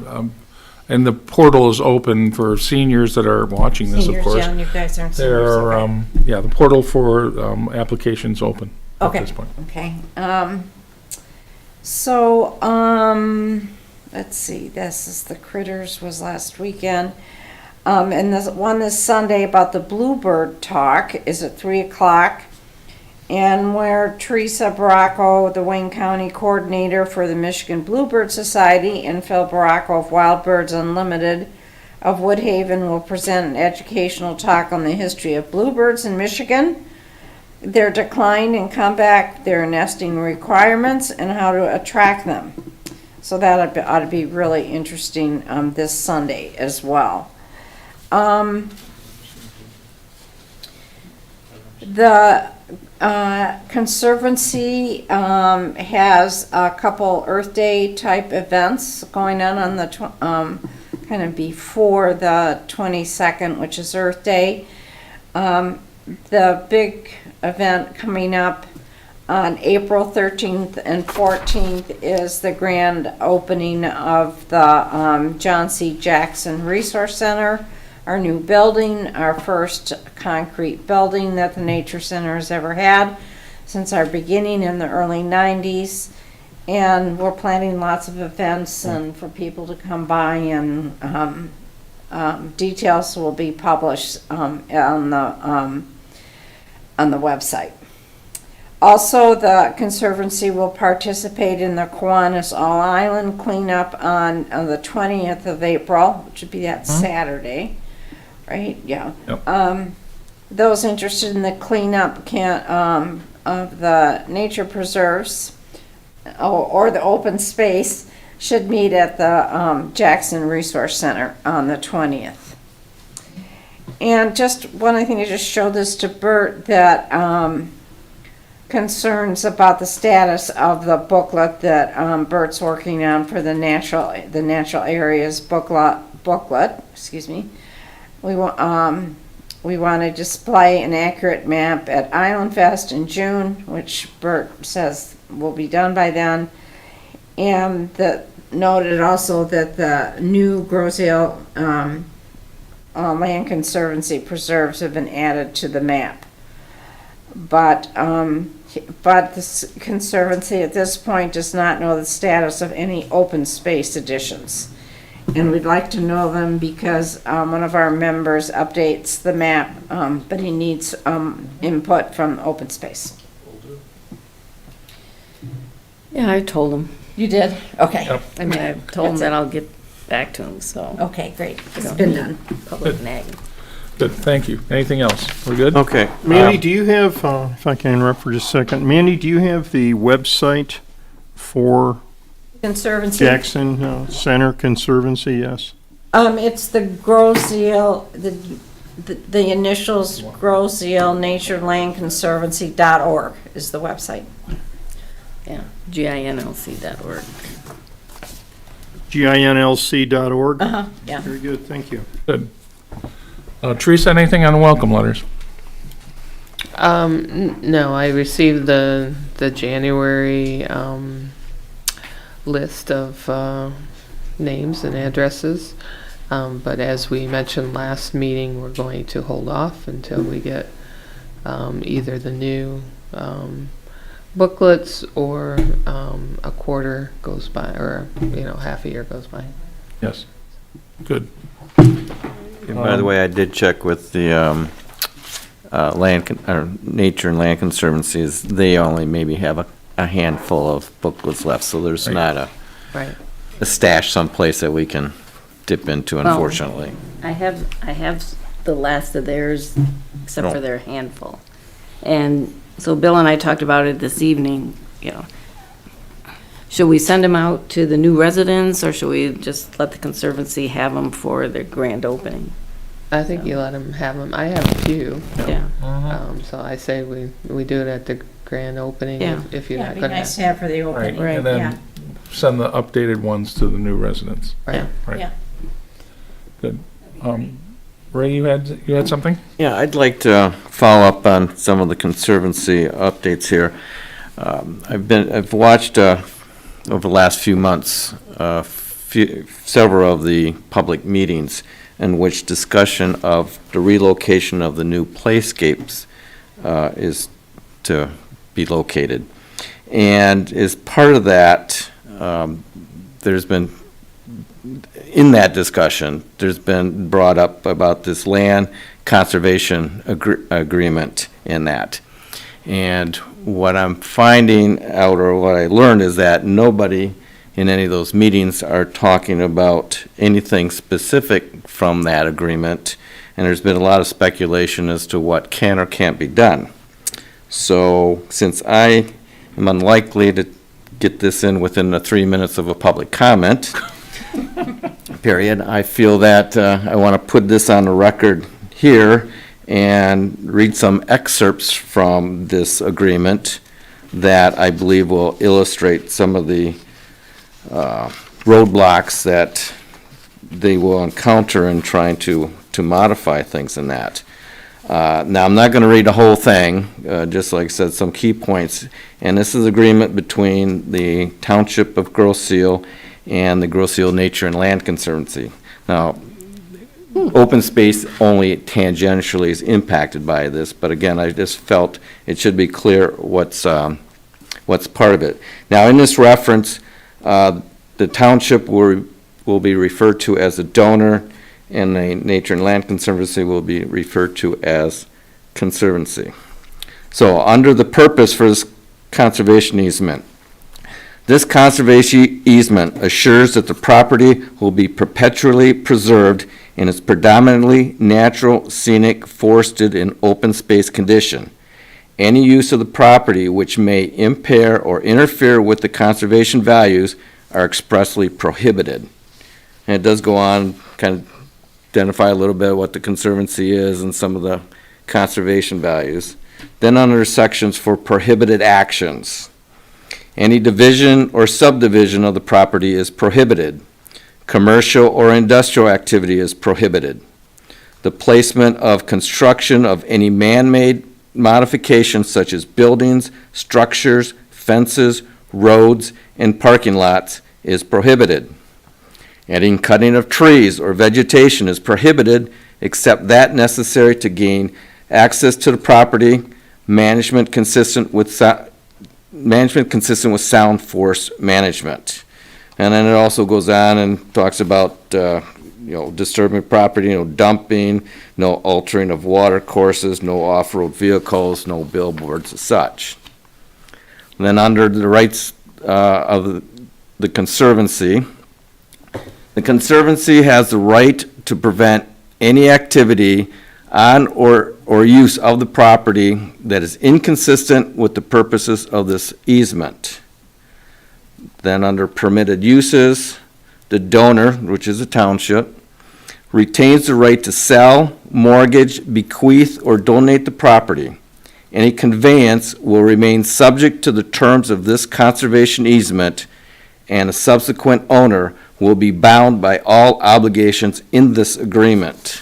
and the portal is open for seniors that are watching this, of Seniors, course. yeah, and you guys aren't There seniors, are, okay. yeah, the portal for applications open at Okay. this point. Okay, so, let's see, this is the Critters was last weekend. And this one this Sunday about the Bluebird talk is at 3:00. and where Theresa Baracco, the Wayne County Coordinator for the Michigan Bluebird Society, and Phil Baracco of Wild Birds Unlimited of Woodhaven will present an educational talk on the history of bluebirds in Michigan, their decline and comeback, their nesting requirements, and how to attract them. So that ought to be really interesting this Sunday as well. The Conservancy has a couple Earth Day type events going on the kind of before the 22nd, which is Earth Day. The big event coming up on April 13th and 14th is the grand opening of the John C. Jackson Resource Center, our new building, our first concrete building that the Nature Center has ever had since our beginning in the early 90s. And we're planning lots of events and for people to come by, and details will be published on the website. Also, the Conservancy will participate in the Kiwanis All Island cleanup on the 20th of April, which would be that Saturday, right? Yeah. Yep. Those interested in the cleanup of the nature preserves or the open space should meet at the Jackson Resource Center on the 20th. And just one other thing, I just showed this to Bert, that concerns about the status of the booklet that Bert's working on for the natural areas booklet. Excuse me. We want to display an accurate map at Island Fest in June, which Bert says will be done by then. And noted also that the new Groseal Land Conservancy preserves have been added to the map. But the Conservancy at this point does not know the status of any open space additions. And we'd like to know them because one of our members updates the map, but he needs input from open space. Yeah, I told him. You did? Okay. Yep. I mean, I told him that I'll get back to him, so. Okay, great. It's been done. Public nagging. Good, thank you. Anything else? We're good? Okay. Mandy, do you have, if I can interrupt for just a second, Mandy, do you have the website for Conservancy. Jackson Center Conservancy? Yes. It's the Groseal, the initials Groseal Nature Land Conservancy.org is the website. Yeah, GINLC.org. GINLC.org? Yeah. Very good, thank you. Good. Theresa, anything on welcome letters? No, I received the January list of names and addresses, but as we mentioned last meeting, we're going to hold off until we get either the new booklets or a quarter goes by, or half a year goes by. Yes. Good. And by the way, I did check with the Nature and Land Conservancies. They only maybe have a handful of booklets left, so there's Right. not Right. a stash someplace that we can dip into, unfortunately. I have the last of theirs, except for Oh. their handful. And so Bill and I talked about it this evening, should we send them out to the new residents, or should we just let the Conservancy have them for their grand opening? I think you let them have them. I have a few, Yeah. so I say we do it at the grand opening Yeah. if you're Yeah, not it'd be going to nice to have for the opening. Right. And Yeah. then send the updated ones to the new residents. Right. Right. Yeah. Good. Ray, you had something? Yeah, I'd like to follow up on some of the Conservancy updates here. I've watched over the last few months several of the public meetings in which discussion of the relocation of the new playscapes is to be located. And as part of that, there's been, in that discussion, there's been brought up about this land conservation agreement in that. And what I'm finding out, or what I learned, is that nobody in any of those meetings are talking about anything specific from that agreement, and there's been a lot of speculation as to what can or can't be done. So since I am unlikely to get this in within the 3 minutes of a public comment period, I feel that I want to put this on the record here and read some excerpts from this agreement that I believe will illustrate some of the roadblocks that they will encounter in trying to modify things in that. Now, I'm not going to read the whole thing, just like I said, some key points. And this is agreement between the Township of Grosse Seal and the Grosse Seal Nature and Land Conservancy. Now, open space only tangentially is impacted by this, but again, I just felt it should be clear what's part of it. Now, in this reference, the township will be referred to as a donor, and the Nature and Land Conservancy will be referred to as conservancy. So, under the purpose for this conservation easement, this conservation easement assures that the property will be perpetually preserved in its predominantly natural, scenic, forested, and open space condition. Any use of the property which may impair or interfere with the conservation values are expressly prohibited. And it does go on, kind of identify a little bit what the conservancy is and some of the conservation values. Then under sections for prohibited actions, any division or subdivision of the property is prohibited. Commercial or industrial activity is prohibited. The placement of construction of any man-made modifications such as buildings, structures, fences, roads, and parking lots is prohibited. Any cutting of trees or vegetation is prohibited except that necessary to gain access to the property, management consistent with sound force management. And then it also goes on and talks about, disturbing property, dumping, no altering of water courses, no off-road vehicles, no billboards as such. And then under the rights of the Conservancy, the Conservancy has the right to prevent any activity on or use of the property that is inconsistent with the purposes of this easement. Then under permitted uses, the donor, which is a township, retains the right to sell, mortgage, bequeath, or donate the property. Any conveyance will remain subject to the terms of this conservation easement, and a subsequent owner will be bound by all obligations in this agreement.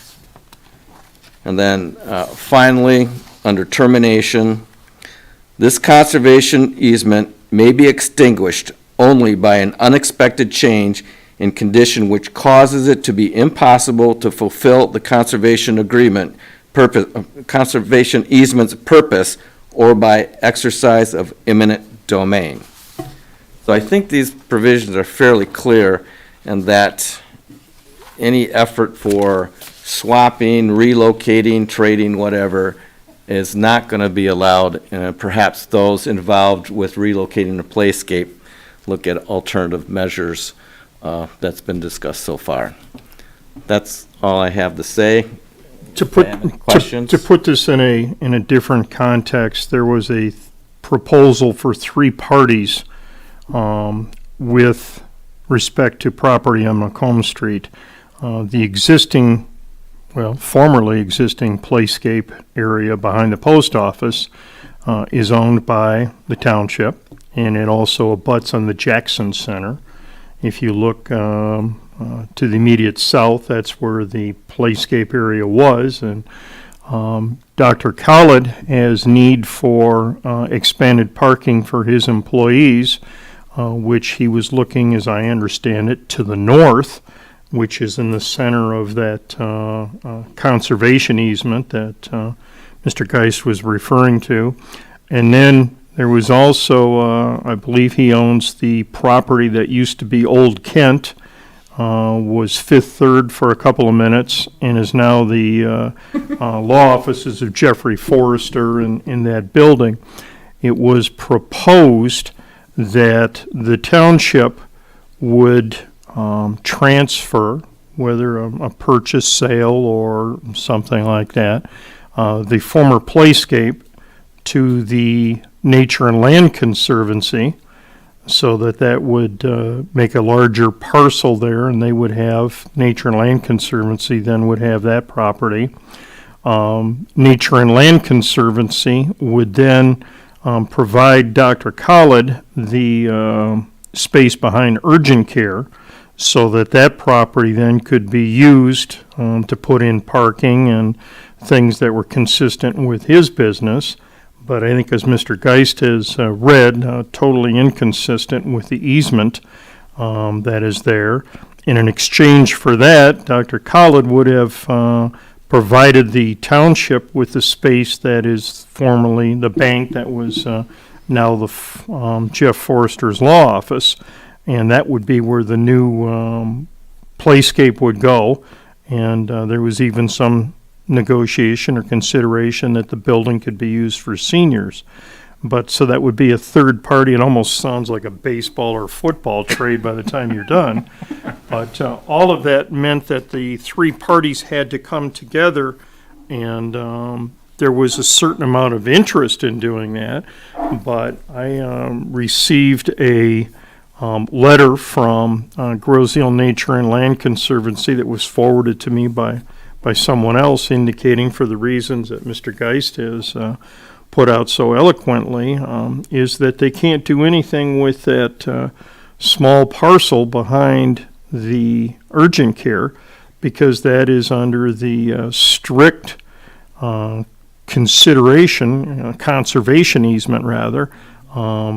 And then finally, under termination, this conservation easement may be extinguished only by an unexpected change in condition which causes it to be impossible to fulfill the conservation agreement conservation easement's purpose, or by exercise of eminent domain. So I think these provisions are fairly clear, and that any effort for swapping, relocating, trading, whatever, is not going to be allowed. Perhaps those involved with relocating the playscape look at alternative measures that's been discussed so far. That's all I have to say. To put, Any questions? to put this in a different context, there was a proposal for 3 parties with respect to property on Macomb Street. The existing, formerly existing playscape area behind the post office is owned by the township, and it also abuts on the Jackson Center. If you look to the immediate south, that's where the playscape area was, and Dr. Khaled has need for expanded parking for his employees, which he was looking, as I understand it, to the north, which is in the center of that conservation easement that Mr. Geist was referring to. And then there was also, I believe he owns the property that used to be Old Kent, was Fifth Third for a couple of minutes and is now the law offices of Jeffrey Forrester in that building. It was proposed that the township would transfer, whether a purchase, sale, or something like that, the former playscape to the Nature and Land Conservancy, so that would make a larger parcel there, and they would have, Nature and Land Conservancy then would have that property. Nature and Land Conservancy would then provide Dr. Khalid the space behind urgent care, so that property then could be used to put in parking and things that were consistent with his business. But I think, as Mr. Geist has read, totally inconsistent with the easement that is there. And in exchange for that, Dr. Khalid would have provided the township with the space that is formerly the bank that was now the Jeff Forrester's law office. And that would be where the new playscape would go. And there was even some negotiation or consideration that the building could be used for seniors. But so that would be a third party. It almost sounds like a baseball or football trade by the time you're done. But all of that meant that the three parties had to come together, and there was a certain amount of interest in doing that. But I received a letter from Groseal Nature and Land Conservancy that was forwarded to me by someone else, indicating, for the reasons that Mr. Geist has put out so eloquently, is that they can't do anything with that small parcel behind the urgent care, because that is under the strict conservation easement rather,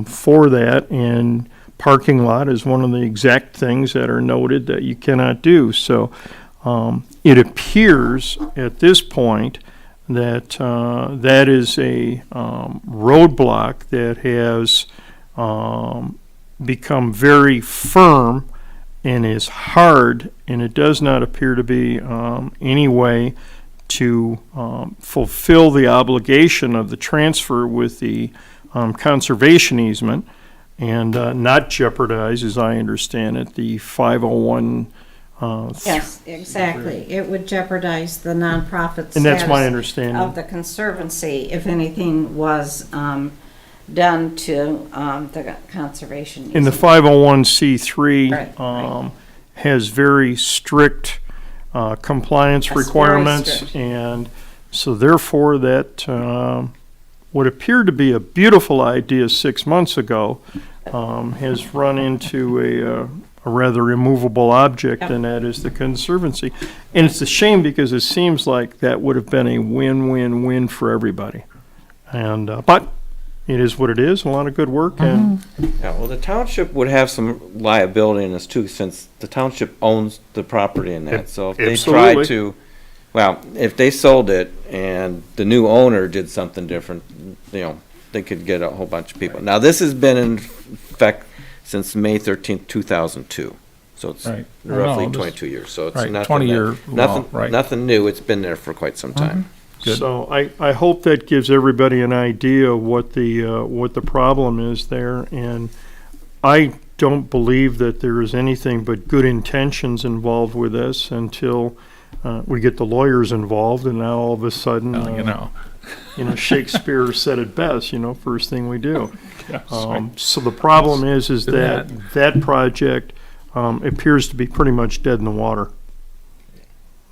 for that, and parking lot is one of the exact things that are noted that you cannot do. So it appears at this point that that is a roadblock that has become very firm and is hard, and it does not appear to be any way to fulfill the obligation of the transfer with the conservation easement, and not jeopardize, as I understand it, the 501. Yes, exactly. It would jeopardize the nonprofit And that's my status understanding. of the conservancy if anything was done to the conservation. And the easement. 501c3 Right. has very strict compliance That's very requirements, strict. and so therefore that what appeared to be a beautiful idea 6 months ago has run into a rather immovable object, and that is the conservancy. And it's a shame, because it seems like that would have been a win-win-win for everybody. And but it is what it is, a lot of good work, and Yeah, well, the township would have some liability in this too, since the township owns the property in that. So if they tried Absolutely. to, well, if they sold it and the new owner did something different, they could get a whole bunch of people. Now, this has been in effect since May 13th, 2002. So it's Right. roughly No, this- 22 years. So it's Right, nothing. 20-year law, right. Nothing new. It's been there for quite some time. Good. so I hope that gives everybody an idea of what the problem is there. And I don't believe that there is anything but good intentions involved with this until we get the lawyers involved, and now all of a sudden, Shakespeare said it best, first thing we do. So the problem is that project appears to be pretty much dead in the water.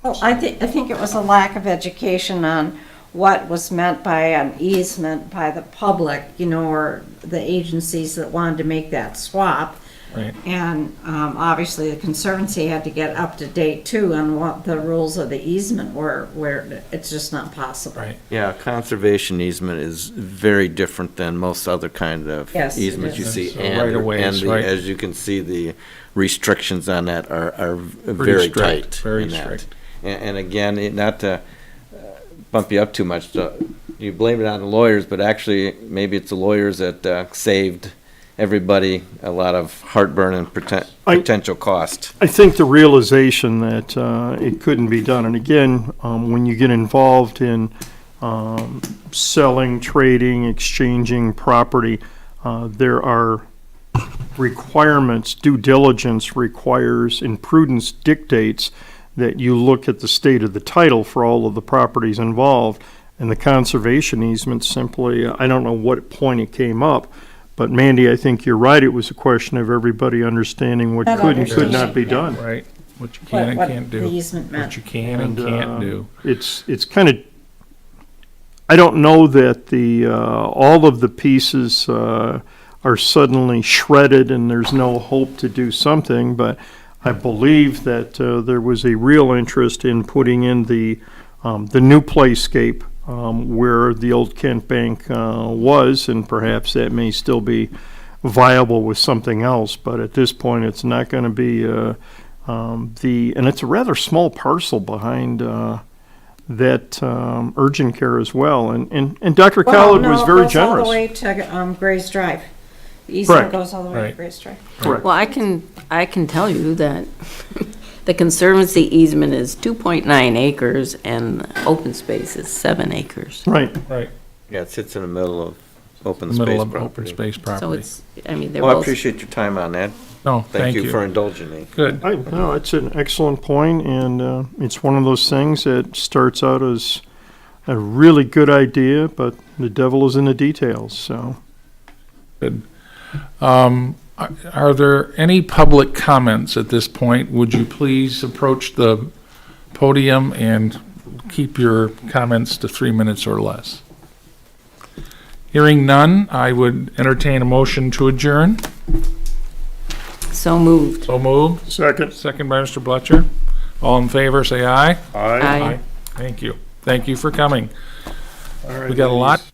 Well, I think it was a lack of education on what was meant by an easement by the public, or the agencies that wanted to make that swap. Right. And obviously, the Conservancy had to get up to date too on what the rules of the easement were, where it's just not possible. Right. Yeah, conservation easement is very different than most other kind of Yes, it easements you is. see. So And right-of-ways, right. as you can see, the restrictions on that are Pretty very strict, tight. very in that. strict. And again, not to bump you up too much, you blame it on the lawyers, but actually, maybe it's the lawyers that saved everybody a lot of heartburn and potential cost. I think the realization that it couldn't be done, and again, when you get involved in selling, trading, exchanging property, there are requirements, due diligence requires, and prudence dictates that you look at the state of the title for all of the properties involved. And the conservation easement simply, I don't know what point it came up, but Mandy, I think you're right. It was a question of everybody understanding what Not could and could not be understanding, done. Right, what you can and What can't the do. easement meant. What you can and can't do. It's kind of, I don't know that the, all of the pieces are suddenly shredded and there's no hope to do something, but I believe that there was a real interest in putting in the new playscape where the old Kent Bank was, and perhaps that may still be viable with something else, but at this point, it's not going to be and it's a rather small parcel behind that urgent care as well, and Dr. Khaled was very Well, no, it goes all the generous. way to Gray's Drive. The easement Correct. goes all the way to Right. Gray's Drive. Correct. Well, I can tell you that the Conservancy easement is 2.9 acres and the open space is 7 acres. Right. Right, Yeah, it sits in the middle of open the space middle of open property. space So property. it's, I mean, they're Well, I both, appreciate your time on that. No, Thank you for indulging me. Good. No, it's an excellent point, and it's one of those things that starts out as a really good idea, but the devil is in the details, so. Good. Are there any public comments at this point? Would you please approach the podium and keep your comments to 3 minutes or less? Hearing none, I would entertain a motion to adjourn. so moved. So moved. Second. Second by Mr. Bloetscher. All in favor, say aye. Aye. Thank you. Thank you for coming. All right, We got a ladies. lot